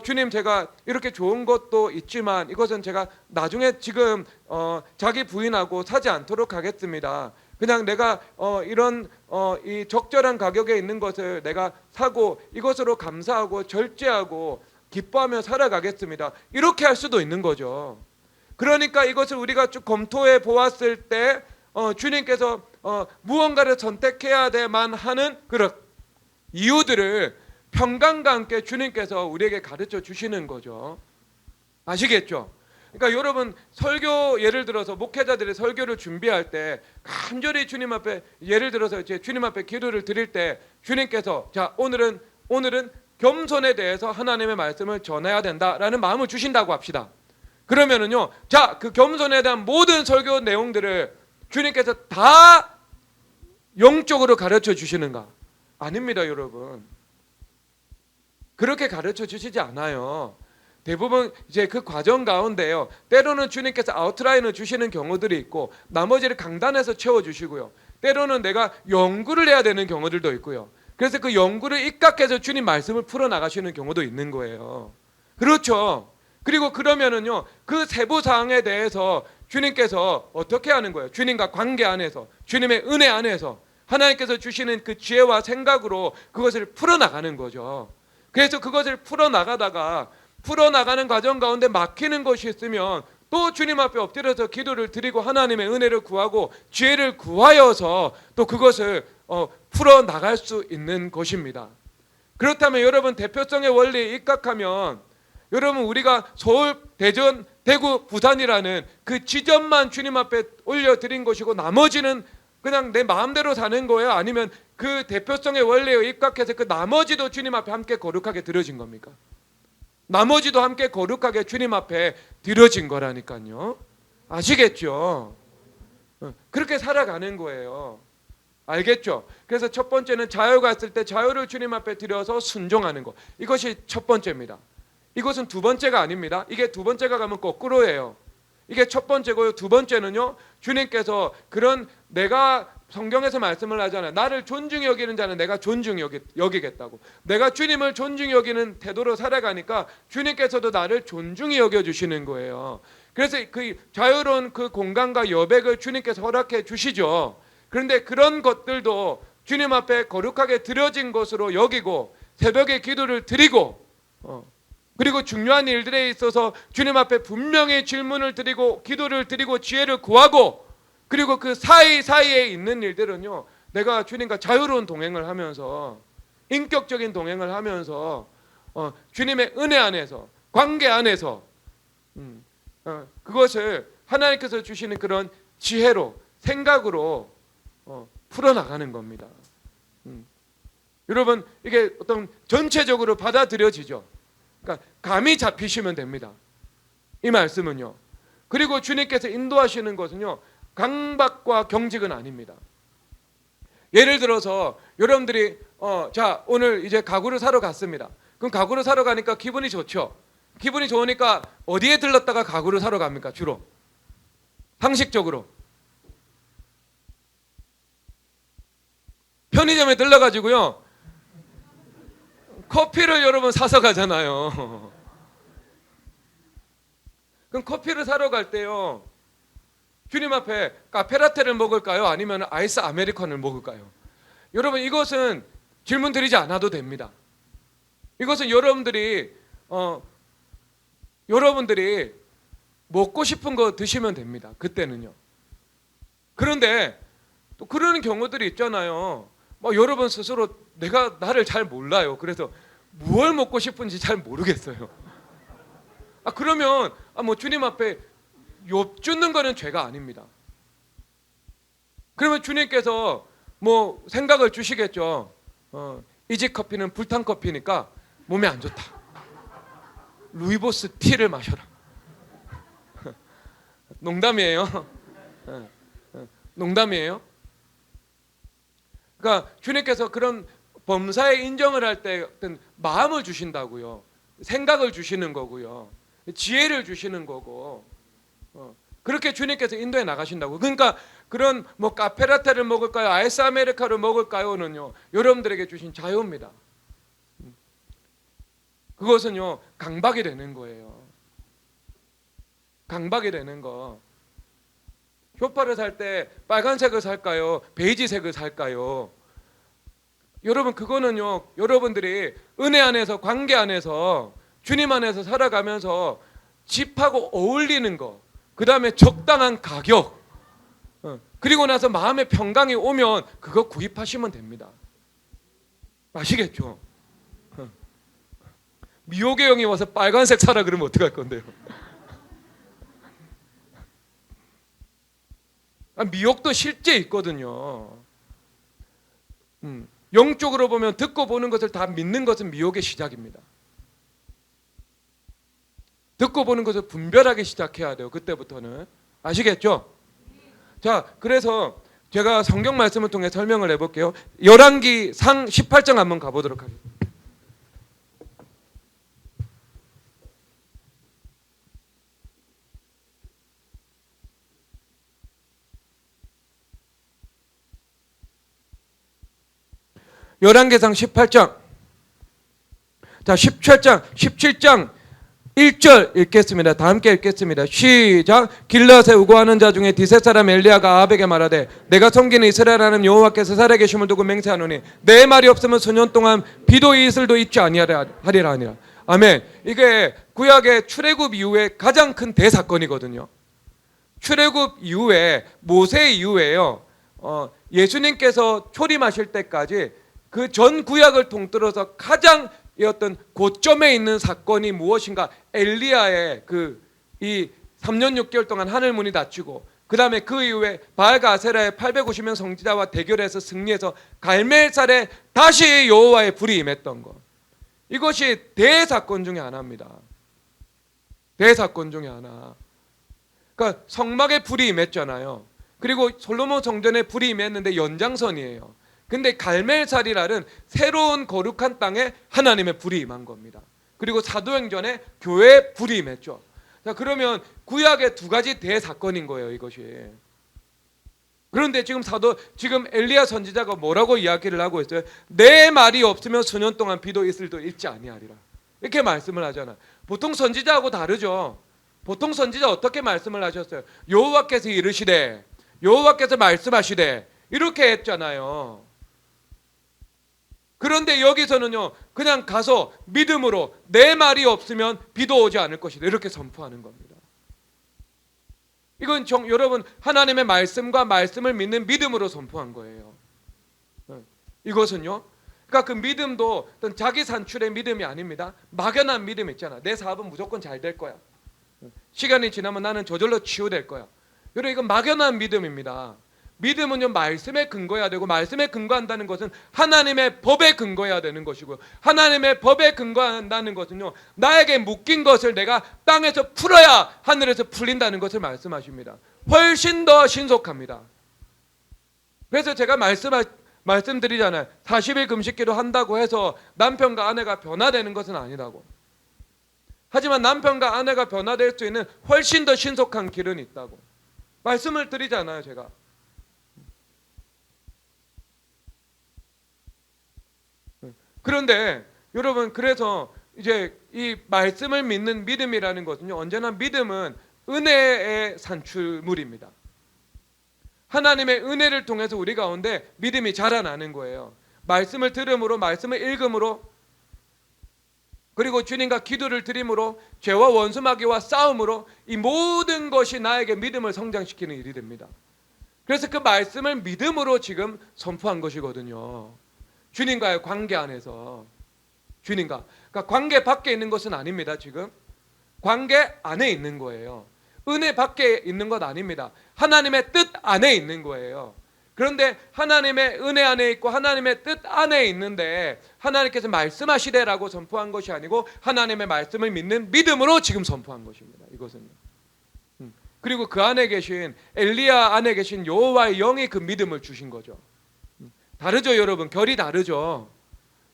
주님, 제가 이렇게 좋은 것도 있지만 이것은 제가 나중에 지금 자기 부인하고 사지 않도록 하겠습니다. 그냥 내가 이런 이 적절한 가격에 있는 것을 내가 사고 이것으로 감사하고 절제하고 기뻐하며 살아가겠습니다. 이렇게 할 수도 있는 거죠. 그러니까 이것을 우리가 쭉 검토해 보았을 때 주님께서 무언가를 선택해야 될만 하는 그런 이유들을 평강과 함께 주님께서 우리에게 가르쳐 주시는 거죠. 아시겠죠? 그러니까 여러분, 설교, 예를 들어서 목회자들이 설교를 준비할 때 간절히 주님 앞에, 예를 들어서 이제 주님 앞에 기도를 드릴 때 주님께서 자, 오늘은 겸손에 대해서 하나님의 말씀을 전해야 된다라는 마음을 주신다고 합시다. 그러면은요, 자, 그 겸손에 대한 모든 설교 내용들을 주님께서 다 영적으로 가르쳐 주시는가? 아닙니다, 여러분. 그렇게 가르쳐 주시지 않아요. 대부분 이제 그 과정 가운데요, 때로는 주님께서 아웃라인을 주시는 경우들이 있고 나머지를 강단에서 채워주시고요, 때로는 내가 연구를 해야 되는 경우들도 있고요. 그래서 그 연구를 입각해서 주님 말씀을 풀어나가시는 경우도 있는 거예요. 그렇죠. 그리고 그러면은요, 그 세부 사항에 대해서 주님께서 어떻게 하는 거예요? 주님과 관계 안에서, 주님의 은혜 안에서 하나님께서 주시는 그 지혜와 생각으로 그것을 풀어나가는 거죠. 그래서 그것을 풀어나가는 과정 가운데 막히는 것이 있으면 또 주님 앞에 엎드려서 기도를 드리고 하나님의 은혜를 구하고 지혜를 구하여서 또 그것을 풀어나갈 수 있는 것입니다. 그렇다면 여러분, 대표성의 원리에 입각하면 여러분, 우리가 서울, 대전, 대구, 부산이라는 그 지점만 주님 앞에 올려드린 것이고 나머지는 그냥 내 마음대로 사는 거예요? 아니면 그 대표성의 원리에 입각해서 그 나머지도 주님 앞에 함께 거룩하게 드려진 겁니까? 나머지도 함께 거룩하게 주님 앞에 드려진 거라니까요. 아시겠죠? 그렇게 살아가는 거예요. 알겠죠? 그래서 첫 번째는 자유가 있을 때 자유를 주님 앞에 드려서 순종하는 것. 이것이 첫 번째입니다. 이것은 두 번째가 아닙니다. 이게 두 번째가 가면 거꾸로예요. 이게 첫 번째고요. 두 번째는요, 주님께서 그런, 내가 성경에서 말씀을 하잖아요. 나를 존중히 여기는 자는 내가 존중히 여기겠다고. 내가 주님을 존중히 여기는 태도로 살아가니까 주님께서도 나를 존중히 여겨주시는 거예요. 그래서 그 자유로운 그 공간과 여백을 주님께서 허락해 주시죠. 그런데 그런 것들도 주님 앞에 거룩하게 드려진 것으로 여기고 새벽에 기도를 드리고 그리고 중요한 일들에 있어서 주님 앞에 분명히 질문을 드리고 기도를 드리고 지혜를 구하고, 그리고 그 사이사이에 있는 일들은요, 내가 주님과 자유로운 동행을 하면서, 인격적인 동행을 하면서 주님의 은혜 안에서, 관계 안에서 그것을 하나님께서 주시는 그런 지혜로, 생각으로 풀어나가는 겁니다. 여러분, 이게 어떤 전체적으로 받아들여지죠. 그러니까 감이 잡히시면 됩니다. 이 말씀은요. 그리고 주님께서 인도하시는 것은요, 강박과 경직은 아닙니다. 예를 들어서 여러분들이 자, 오늘 이제 가구를 사러 갔습니다. 그럼 가구를 사러 가니까 기분이 좋죠. 기분이 좋으니까 어디에 들렀다가 가구를 사러 갑니까? 주로 상식적으로 편의점에 들러가지고요, 커피를 여러분 사서 가잖아요. 그럼 커피를 사러 갈 때요, 주님 앞에 카페라테를 먹을까요? 아니면 아이스 아메리카노를 먹을까요? 여러분, 이것은 질문 드리지 않아도 됩니다. 이것은 여러분들이 먹고 싶은 거 드시면 됩니다. 그때는요. 그런데 또 그러는 경우들이 있잖아요. 여러분 스스로 내가 나를 잘 몰라요. 그래서 무엇을 먹고 싶은지 잘 모르겠어요. 그러면 주님 앞에 욥주는 거는 죄가 아닙니다. 그러면 주님께서 생각을 주시겠죠. 이 집 커피는 불탄 커피니까 몸에 안 좋다. 루이보스 티를 마셔라. 농담이에요. 농담이에요. 그러니까 주님께서 그런 범사에 인정을 할 때 어떤 마음을 주신다고요. 생각을 주시는 거고요. 지혜를 주시는 거고. 그렇게 주님께서 인도해 나가신다고. 그러니까 그런 카페라테를 먹을까요? 아이스 아메리카노를 먹을까요?는요, 여러분들에게 주신 자유입니다. 그것은요, 강박이 되는 거예요. 강박이 되는 거. 쇼파를 살 때 빨간색을 살까요? 베이지색을 살까요? 여러분, 그거는요, 여러분들이 은혜 안에서, 관계 안에서, 주님 안에서 살아가면서 집하고 어울리는 거, 그 다음에 적당한 가격, 그리고 나서 마음의 평강이 오면 그거 구입하시면 됩니다. 아시겠죠? 미혹의 영이 와서 빨간색 사라 그러면 어떡할 건데요? 미혹도 실제 있거든요. 영적으로 보면 듣고 보는 것을 다 믿는 것은 미혹의 시작입니다. 듣고 보는 것을 분별하기 시작해야 돼요. 그때부터는. 아시겠죠? 자, 그래서 제가 성경 말씀을 통해 설명을 해볼게요. 열왕기상 18장 한번 가보도록 하겠습니다. 열왕기상 18장. 자, 17장 1절 읽겠습니다. 다 함께 읽겠습니다. 시작. 길앗에 우고하는 자 중에 디셋 사람 엘리야가 아합에게 말하되 내가 섬기는 이스라엘 하나님 여호와께서 살아계심을 두고 맹세하노니 내 말이 없으면 수년 동안 비도 이슬도 있지 아니하리라 하니라. 아멘. 이게 구약의 출애굽 이후에 가장 큰 대사건이거든요. 출애굽 이후에 모세 이후에요. 예수님께서 초림하실 때까지 그 전 구약을 통틀어서 가장 이 어떤 고점에 있는 사건이 무엇인가? 엘리야의 이 3년 6개월 동안 하늘 문이 닫히고 그 다음에 그 이후에 바알과 아세라의 850명 선지자와 대결해서 승리해서 갈멜살에 다시 여호와의 불이 임했던 것. 이것이 대사건 중에 하나입니다. 대사건 중에 하나. 그러니까 성막에 불이 임했잖아요. 그리고 솔로몬 성전에 불이 임했는데 연장선이에요. 근데 갈멜살이라는 새로운 거룩한 땅에 하나님의 불이 임한 겁니다. 그리고 사도행전에 교회에 불이 임했죠. 자, 그러면 구약의 두 가지 대사건인 거예요, 이것이. 그런데 지금 엘리야 선지자가 뭐라고 이야기를 하고 있어요? 내 말이 없으면 수년 동안 비도 이슬도 있지 아니하리라. 이렇게 말씀을 하잖아. 보통 선지자하고 다르죠. 보통 선지자 어떻게 말씀을 하셨어요? 여호와께서 이르시되, 여호와께서 말씀하시되, 이렇게 했잖아요. 그런데 여기서는요, 그냥 가서 믿음으로 내 말이 없으면 비도 오지 않을 것이다, 이렇게 선포하는 겁니다. 이건 여러분 하나님의 말씀과 말씀을 믿는 믿음으로 선포한 거예요. 이것은요, 그러니까 그 믿음도 어떤 자기 산출의 믿음이 아닙니다. 막연한 믿음 있잖아. 내 사업은 무조건 잘 될 거야. 시간이 지나면 나는 저절로 치유될 거야. 여러분, 이건 막연한 믿음입니다. 믿음은요, 말씀에 근거해야 되고, 말씀에 근거한다는 것은 하나님의 법에 근거해야 되는 것이고요, 하나님의 법에 근거한다는 것은요, 나에게 묶인 것을 내가 땅에서 풀어야 하늘에서 풀린다는 것을 말씀하십니다. 훨씬 더 신속합니다. 그래서 제가 말씀드리잖아요. 40일 금식기도 한다고 해서 남편과 아내가 변화되는 것은 아니라고. 하지만 남편과 아내가 변화될 수 있는 훨씬 더 신속한 길은 있다고 말씀을 드리잖아요, 제가. 그런데 여러분, 그래서 이제 이 말씀을 믿는 믿음이라는 것은요, 언제나 믿음은 은혜의 산출물입니다. 하나님의 은혜를 통해서 우리 가운데 믿음이 자라나는 거예요. 말씀을 들음으로, 말씀을 읽음으로, 그리고 주님과 기도를 드림으로, 죄와 원수마귀와 싸움으로, 이 모든 것이 나에게 믿음을 성장시키는 일이 됩니다. 그래서 그 말씀을 믿음으로 지금 선포한 것이거든요. 주님과의 관계 안에서. 주님과, 그러니까 관계 밖에 있는 것은 아닙니다. 지금 관계 안에 있는 거예요. 은혜 밖에 있는 것 아닙니다. 하나님의 뜻 안에 있는 거예요. 그런데 하나님의 은혜 안에 있고 하나님의 뜻 안에 있는데 하나님께서 말씀하시되라고 선포한 것이 아니고 하나님의 말씀을 믿는 믿음으로 지금 선포한 것입니다. 이것은요. 그리고 그 안에 계신 엘리야 안에 계신 여호와의 영이 그 믿음을 주신 거죠. 다르죠, 여러분. 결이 다르죠.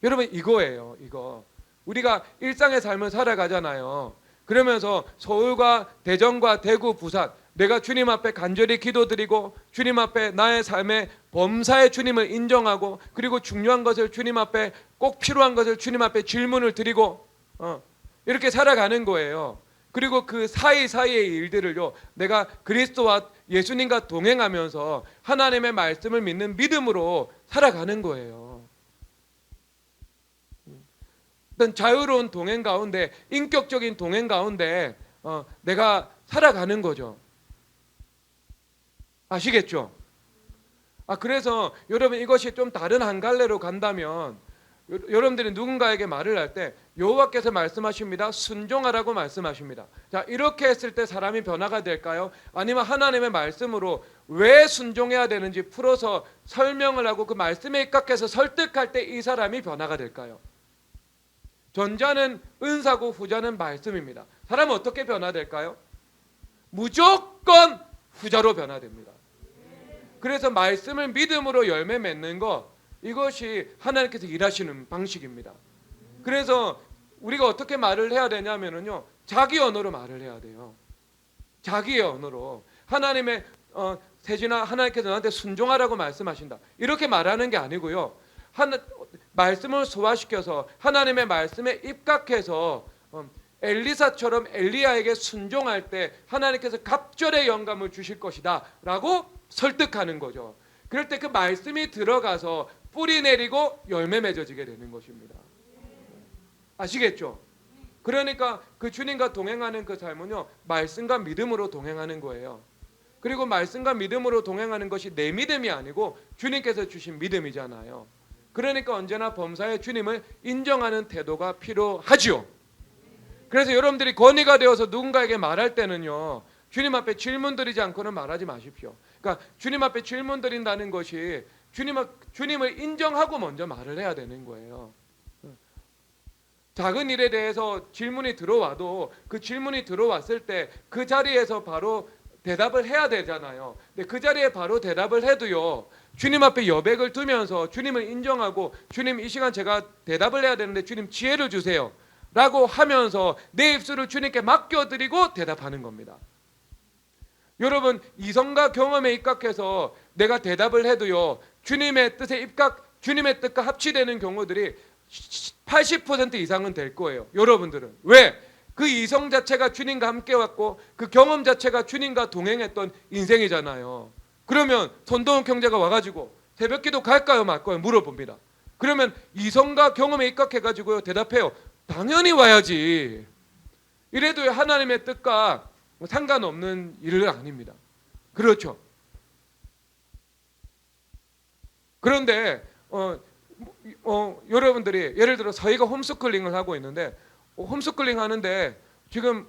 여러분, 이거예요. 이거 우리가 일상의 삶을 살아가잖아요. 그러면서 서울과 대전과 대구, 부산, 내가 주님 앞에 간절히 기도드리고 주님 앞에 나의 삶의 범사의 주님을 인정하고, 그리고 중요한 것을 주님 앞에, 꼭 필요한 것을 주님 앞에 질문을 드리고 이렇게 살아가는 거예요. 그리고 그 사이사이의 일들을요, 내가 그리스도와 예수님과 동행하면서 하나님의 말씀을 믿는 믿음으로 살아가는 거예요. 어떤 자유로운 동행 가운데, 인격적인 동행 가운데 내가 살아가는 거죠. 아시겠죠? 그래서 여러분, 이것이 좀 다른 한 갈래로 간다면, 여러분들이 누군가에게 말을 할 때 여호와께서 말씀하십니다, 순종하라고 말씀하십니다. 자, 이렇게 했을 때 사람이 변화가 될까요? 아니면 하나님의 말씀으로 왜 순종해야 되는지 풀어서 설명을 하고 그 말씀에 입각해서 설득할 때 이 사람이 변화가 될까요? 전자는 은사고 후자는 말씀입니다. 사람은 어떻게 변화될까요? 무조건 후자로 변화됩니다. 그래서 말씀을 믿음으로 열매 맺는 것, 이것이 하나님께서 일하시는 방식입니다. 그래서 우리가 어떻게 말을 해야 되냐면요, 자기 언어로 말을 해야 돼요. 자기의 언어로. 하나님의 세진아, 하나님께서 너한테 순종하라고 말씀하신다, 이렇게 말하는 게 아니고요, 말씀을 소화시켜서 하나님의 말씀에 입각해서 엘리사처럼 엘리야에게 순종할 때 하나님께서 갑절의 영감을 주실 것이다 라고 설득하는 거죠. 그럴 때 그 말씀이 들어가서 뿌리 내리고 열매 맺어지게 되는 것입니다. 아시겠죠? 그러니까 그 주님과 동행하는 그 삶은요, 말씀과 믿음으로 동행하는 거예요. 그리고 말씀과 믿음으로 동행하는 것이 내 믿음이 아니고 주님께서 주신 믿음이잖아요. 그러니까 언제나 범사의 주님을 인정하는 태도가 필요하지요. 그래서 여러분들이 권위가 되어서 누군가에게 말할 때는요, 주님 앞에 질문 드리지 않고는 말하지 마십시오. 그러니까 주님 앞에 질문 드린다는 것이 주님을 인정하고 먼저 말을 해야 되는 거예요. 작은 일에 대해서 질문이 들어와도 그 질문이 들어왔을 때 그 자리에서 바로 대답을 해야 되잖아요. 근데 그 자리에 바로 대답을 해도요, 주님 앞에 여백을 두면서 주님을 인정하고, 주님 이 시간 제가 대답을 해야 되는데 주님 지혜를 주세요 라고 하면서 내 입술을 주님께 맡겨드리고 대답하는 겁니다. 여러분, 이성과 경험에 입각해서 내가 대답을 해도요, 주님의 뜻과 합치되는 경우들이 80% 이상은 될 거예요. 여러분들은 왜? 그 이성 자체가 주님과 함께 왔고 그 경험 자체가 주님과 동행했던 인생이잖아요. 그러면 손동훈 형제가 와가지고 새벽기도 갈까요 말까요 물어봅니다. 그러면 이성과 경험에 입각해가지고요 대답해요. 당연히 와야지. 이래도 하나님의 뜻과 상관없는 일은 아닙니다. 그렇죠. 그런데 여러분들이 예를 들어 저희가 홈스쿨링을 하고 있는데 홈스쿨링 하는데 지금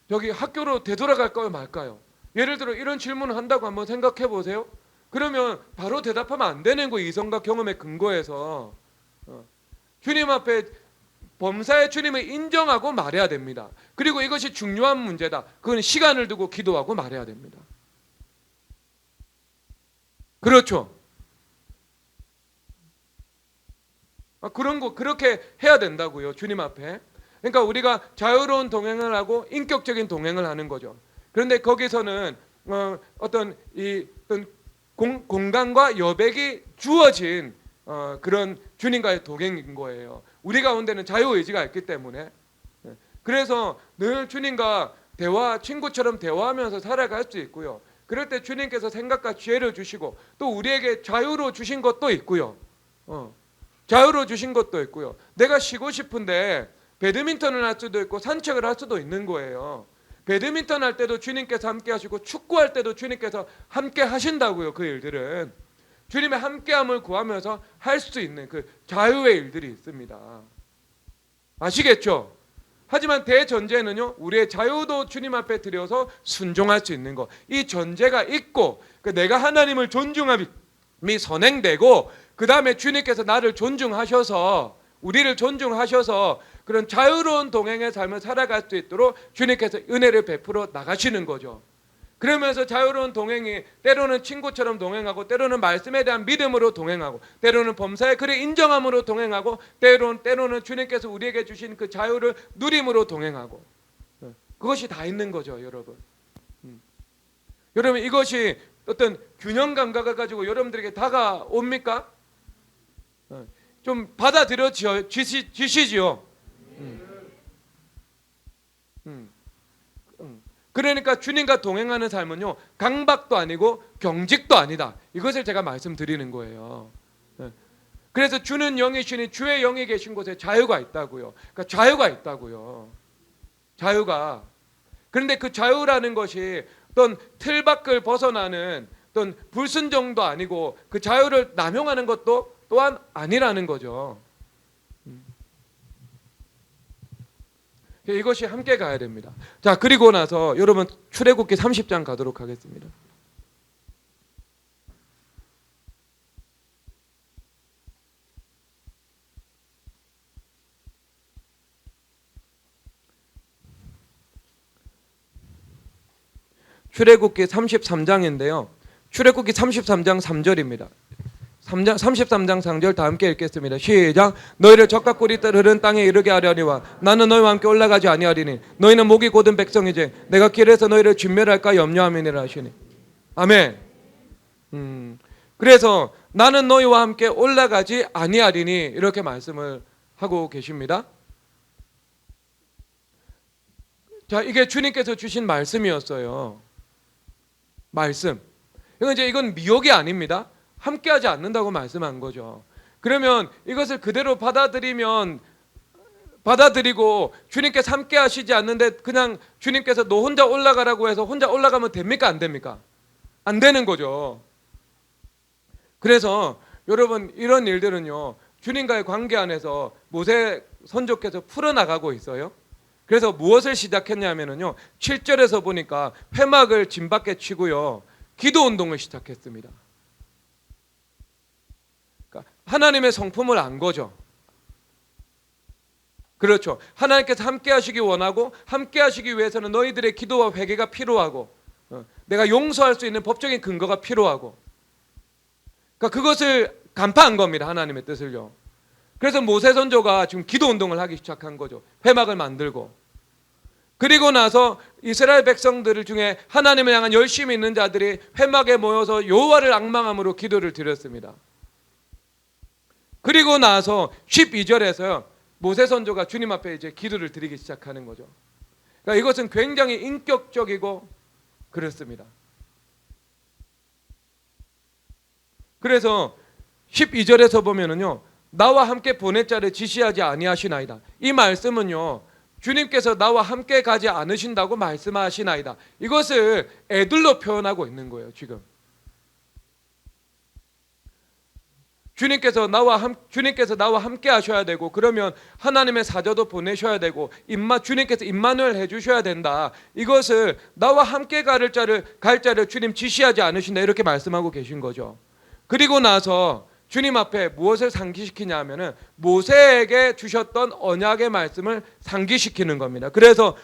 저기 학교로 되돌아갈까요 말까요? 예를 들어 이런 질문을 한다고 한번 생각해 보세요. 그러면 바로 대답하면 안 되는 거예요. 이성과 경험의 근거에서 주님 앞에 범사의 주님을 인정하고 말해야 됩니다. 그리고 이것이 중요한 문제다. 그건 시간을 두고 기도하고 말해야 됩니다. 그렇죠. 그렇게 해야 된다고요. 주님 앞에. 그러니까 우리가 자유로운 동행을 하고 인격적인 동행을 하는 거죠. 그런데 거기서는 어떤 공간과 여백이 주어진 그런 주님과의 동행인 거예요. 우리 가운데는 자유의지가 있기 때문에. 그래서 늘 주님과 친구처럼 대화하면서 살아갈 수 있고요. 그럴 때 주님께서 생각과 지혜를 주시고 또 우리에게 자유로 주신 것도 있고요. 자유로 주신 것도 있고요. 내가 쉬고 싶은데 배드민턴을 할 수도 있고 산책을 할 수도 있는 거예요. 배드민턴 할 때도 주님께서 함께 하시고 축구할 때도 주님께서 함께 하신다고요. 그 일들은 주님의 함께함을 구하면서 할 수 있는 그 자유의 일들이 있습니다. 아시겠죠? 하지만 대전제는요, 우리의 자유도 주님 앞에 드려서 순종할 수 있는 것. 이 전제가 있고 내가 하나님을 존중함이 선행되고 그 다음에 주님께서 나를 존중하셔서 우리를 존중하셔서 그런 자유로운 동행의 삶을 살아갈 수 있도록 주님께서 은혜를 베풀어 나가시는 거죠. 그러면서 자유로운 동행이 때로는 친구처럼 동행하고 때로는 말씀에 대한 믿음으로 동행하고 때로는 범사의 그를 인정함으로 동행하고 때로는 주님께서 우리에게 주신 그 자유를 누림으로 동행하고 그것이 다 있는 거죠. 여러분. 여러분 이것이 어떤 균형 감각을 가지고 여러분들에게 다가옵니까? 좀 받아들여 주시지요. 그러니까 주님과 동행하는 삶은요 강박도 아니고 경직도 아니다. 이것을 제가 말씀드리는 거예요. 그래서 주는 영이시니 주의 영이 계신 곳에 자유가 있다고요. 그러니까 자유가 있다고요. 자유가. 그런데 그 자유라는 것이 어떤 틀 밖을 벗어나는 어떤 불순종도 아니고 그 자유를 남용하는 것도 또한 아니라는 거죠. 이것이 함께 가야 됩니다. 자, 그리고 나서 여러분 출애굽기 30장 가도록 하겠습니다. 출애굽기 33장인데요. 출애굽기 33장 3절입니다. 33장 3절 다 함께 읽겠습니다. 시작. 너희를 적과 꿀이 흐르는 땅에 이르게 하려니와 나는 너희와 함께 올라가지 아니하리니 너희는 목이 곧은 백성이지 내가 길에서 너희를 진멸할까 염려함이니라 하시니. 아멘. 그래서 나는 너희와 함께 올라가지 아니하리니 이렇게 말씀을 하고 계십니다. 자, 이게 주님께서 주신 말씀이었어요. 말씀. 이건 미혹이 아닙니다. 함께하지 않는다고 말씀한 거죠. 그러면 이것을 그대로 받아들이고 주님께서 함께 하시지 않는데 그냥 주님께서 너 혼자 올라가라고 해서 혼자 올라가면 됩니까? 안 됩니까? 안 되는 거죠. 그래서 여러분, 이런 일들은요, 주님과의 관계 안에서 모세 선조께서 풀어나가고 있어요. 그래서 무엇을 시작했냐면요, 7절에서 보니까 회막을 진밖에 치고요, 기도 운동을 시작했습니다. 그러니까 하나님의 성품을 안 거죠. 그렇죠. 하나님께서 함께 하시기 원하고 함께 하시기 위해서는 너희들의 기도와 회개가 필요하고 내가 용서할 수 있는 법적인 근거가 필요하고, 그러니까 그것을 간파한 겁니다. 하나님의 뜻을요. 그래서 모세 선조가 지금 기도 운동을 하기 시작한 거죠. 회막을 만들고. 그리고 나서 이스라엘 백성들 중에 하나님을 향한 열심이 있는 자들이 회막에 모여서 여호와를 앙망함으로 기도를 드렸습니다. 그리고 나서 12절에서요, 모세 선조가 주님 앞에 이제 기도를 드리기 시작하는 거죠. 그러니까 이것은 굉장히 인격적이고 그렇습니다. 그래서 12절에서 보면은요, 나와 함께 보낼 자를 지시하지 아니하시나이다. 이 말씀은요, 주님께서 나와 함께 가지 않으신다고 말씀하시나이다. 이것을 애들로 표현하고 있는 거예요, 지금. 주님께서 나와 함께 하셔야 되고, 그러면 하나님의 사자도 보내셔야 되고, 주님께서 임마누엘 해주셔야 된다. 이것을 나와 함께 갈 자를 주님 지시하지 않으신다, 이렇게 말씀하고 계신 거죠. 그리고 나서 주님 앞에 무엇을 상기시키냐 하면은 모세에게 주셨던 언약의 말씀을 상기시키는 겁니다. 그래서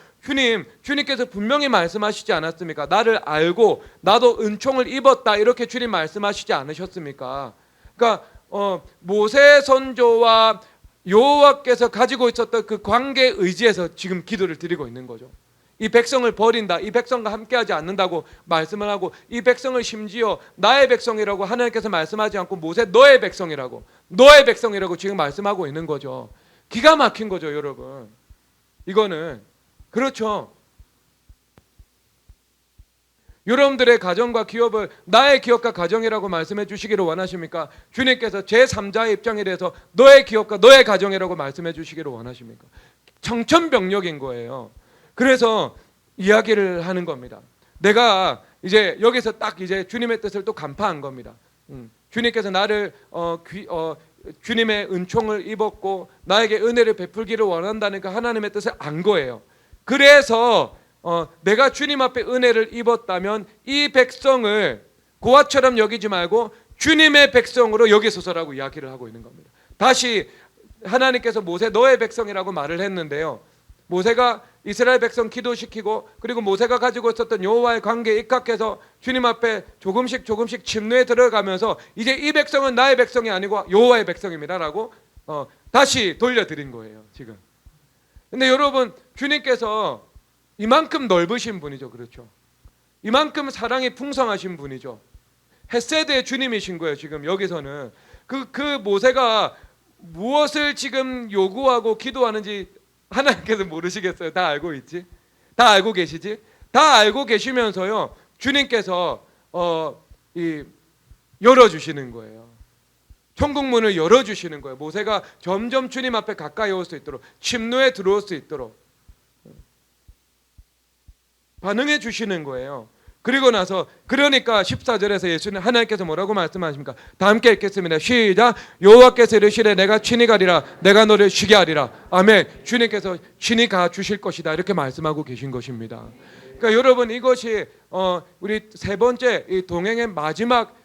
주님께서 분명히 말씀하시지 않았습니까? 나를 알고 나도 은총을 입었다, 이렇게 주님 말씀하시지 않으셨습니까? 그러니까 모세 선조와 여호와께서 가지고 있었던 그 관계에 의지해서 지금 기도를 드리고 있는 거죠. 이 백성을 버린다, 이 백성과 함께하지 않는다고 말씀을 하고, 이 백성을 심지어 나의 백성이라고 하나님께서 말씀하지 않고 모세 너의 백성이라고 지금 말씀하고 있는 거죠. 기가 막힌 거죠, 여러분. 이거는 그렇죠. 여러분들의 가정과 기업을 나의 기업과 가정이라고 말씀해 주시기를 원하십니까? 주님께서 제3자의 입장에 대해서 너의 기업과 너의 가정이라고 말씀해 주시기를 원하십니까? 청천벽력인 거예요. 그래서 이야기를 하는 겁니다. 내가 이제 여기서 딱 이제 주님의 뜻을 또 간파한 겁니다. 주님께서 나를 주님의 은총을 입었고 나에게 은혜를 베풀기를 원한다니까 하나님의 뜻을 안 거예요. 그래서 내가 주님 앞에 은혜를 입었다면 이 백성을 고아처럼 여기지 말고 주님의 백성으로 여기소서라고 이야기를 하고 있는 겁니다. 다시 하나님께서 모세 너의 백성이라고 말을 했는데요, 모세가 이스라엘 백성 기도시키고, 그리고 모세가 가지고 있었던 여호와의 관계에 입각해서 주님 앞에 조금씩 침노에 들어가면서 이제 이 백성은 나의 백성이 아니고 여호와의 백성입니다라고 다시 돌려드린 거예요, 지금. 근데 여러분, 주님께서 이만큼 넓으신 분이죠. 그렇죠. 이만큼 사랑이 풍성하신 분이죠. 헤세드의 주님이신 거예요. 지금 여기서는 그 모세가 무엇을 지금 요구하고 기도하는지 하나님께서 모르시겠어요? 다 알고 있지? 다 알고 계시지? 다 알고 계시면서요, 주님께서 열어주시는 거예요. 천국문을 열어주시는 거예요. 모세가 점점 주님 앞에 가까이 올 수 있도록, 침노에 들어올 수 있도록 반응해 주시는 거예요. 그리고 나서 그러니까 14절에서 예수님 하나님께서 뭐라고 말씀하십니까? 다 함께 읽겠습니다. 시작. 여호와께서 이르시되 내가 친히 가리라, 내가 너를 쉬게 하리라. 아멘. 주님께서 친히 가 주실 것이다, 이렇게 말씀하고 계신 것입니다. 그러니까 여러분, 이것이 우리 세 번째 이 동행의 마지막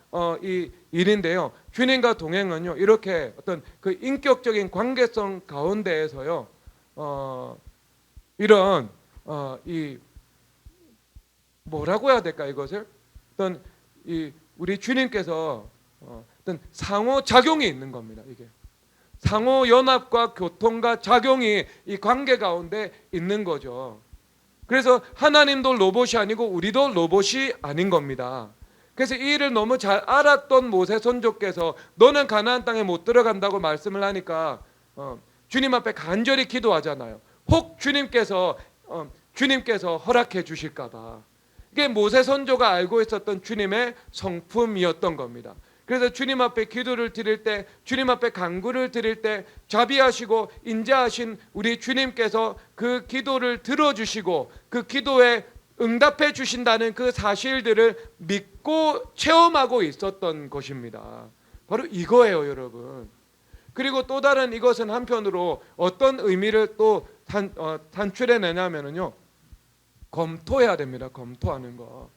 이 일인데요, 주님과 동행은요, 이렇게 어떤 그 인격적인 관계성 가운데에서요, 이런 이 뭐라고 해야 될까, 이것을 어떤 우리 주님께서 어떤 상호 작용이 있는 겁니다. 이게 상호 연합과 교통과 작용이 이 관계 가운데 있는 거죠. 그래서 하나님도 로봇이 아니고 우리도 로봇이 아닌 겁니다. 그래서 이 일을 너무 잘 알았던 모세 선조께서 너는 가나안 땅에 못 들어간다고 말씀을 하니까 주님 앞에 간절히 기도하잖아요. 혹 주님께서 주님께서 허락해 주실까봐. 이게 모세 선조가 알고 있었던 주님의 성품이었던 겁니다. 그래서 주님 앞에 기도를 드릴 때, 주님 앞에 간구를 드릴 때 자비하시고 인자하신 우리 주님께서 그 기도를 들어주시고 그 기도에 응답해 주신다는 그 사실들을 믿고 체험하고 있었던 것입니다. 바로 이거예요, 여러분. 그리고 또 다른 이것은 한편으로 어떤 의미를 또 단출해내냐면요, 검토해야 됩니다. 검토하는 거.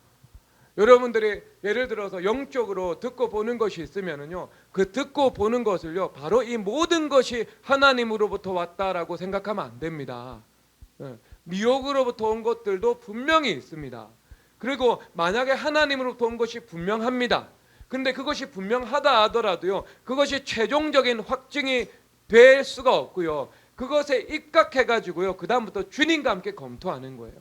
여러분들이 예를 들어서 영적으로 듣고 보는 것이 있으면은요, 그 듣고 보는 것을요, 바로 이 모든 것이 하나님으로부터 왔다라고 생각하면 안 됩니다. 미혹으로부터 온 것들도 분명히 있습니다. 그리고 만약에 하나님으로부터 온 것이 분명합니다. 근데 그것이 분명하다 하더라도요, 그것이 최종적인 확증이 될 수가 없고요, 그것에 입각해 가지고요, 그 다음부터 주님과 함께 검토하는 거예요.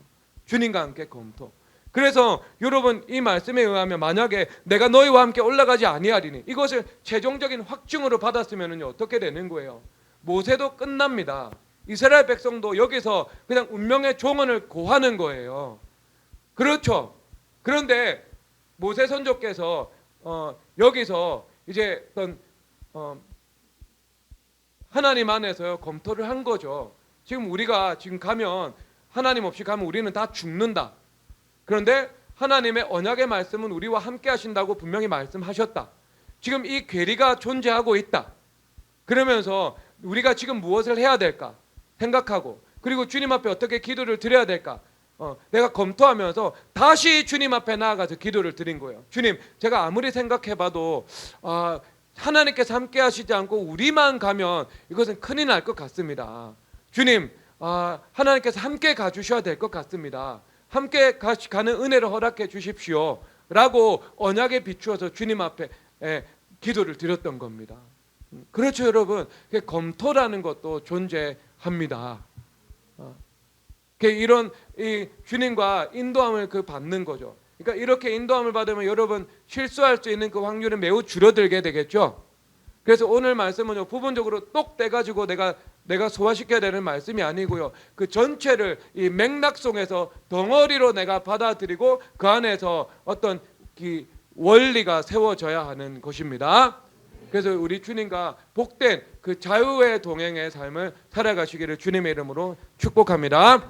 주님과 함께 검토. 그래서 여러분, 이 말씀에 의하면 만약에 내가 너희와 함께 올라가지 아니하리니, 이것을 최종적인 확증으로 받았으면요, 어떻게 되는 거예요? 모세도 끝납니다. 이스라엘 백성도 여기서 그냥 운명의 종언을 고하는 거예요. 그렇죠. 그런데 모세 선조께서 여기서 이제 어떤 하나님 안에서요, 검토를 한 거죠. 지금 우리가 지금 가면, 하나님 없이 가면 우리는 다 죽는다. 그런데 하나님의 언약의 말씀은 우리와 함께 하신다고 분명히 말씀하셨다. 지금 이 괴리가 존재하고 있다. 그러면서 우리가 지금 무엇을 해야 될까 생각하고, 그리고 주님 앞에 어떻게 기도를 드려야 될까 내가 검토하면서 다시 주님 앞에 나아가서 기도를 드린 거예요. 주님, 제가 아무리 생각해봐도 하나님께서 함께 하시지 않고 우리만 가면 이것은 큰일 날 것 같습니다. 주님, 하나님께서 함께 가주셔야 될 것 같습니다. 함께 가는 은혜를 허락해 주십시오 라고 언약에 비추어서 주님 앞에 기도를 드렸던 겁니다. 그렇죠, 여러분. 검토라는 것도 존재합니다. 이런 이 주님과 인도함을 받는 거죠. 그러니까 이렇게 인도함을 받으면 여러분, 실수할 수 있는 그 확률은 매우 줄어들게 되겠죠. 그래서 오늘 말씀은요, 부분적으로 똑 떼가지고 내가 소화시켜야 되는 말씀이 아니고요, 그 전체를 이 맥락 속에서 덩어리로 내가 받아들이고 그 안에서 어떤 원리가 세워져야 하는 것입니다. 그래서 우리 주님과 복된 그 자유의 동행의 삶을 살아가시기를 주님의 이름으로 축복합니다.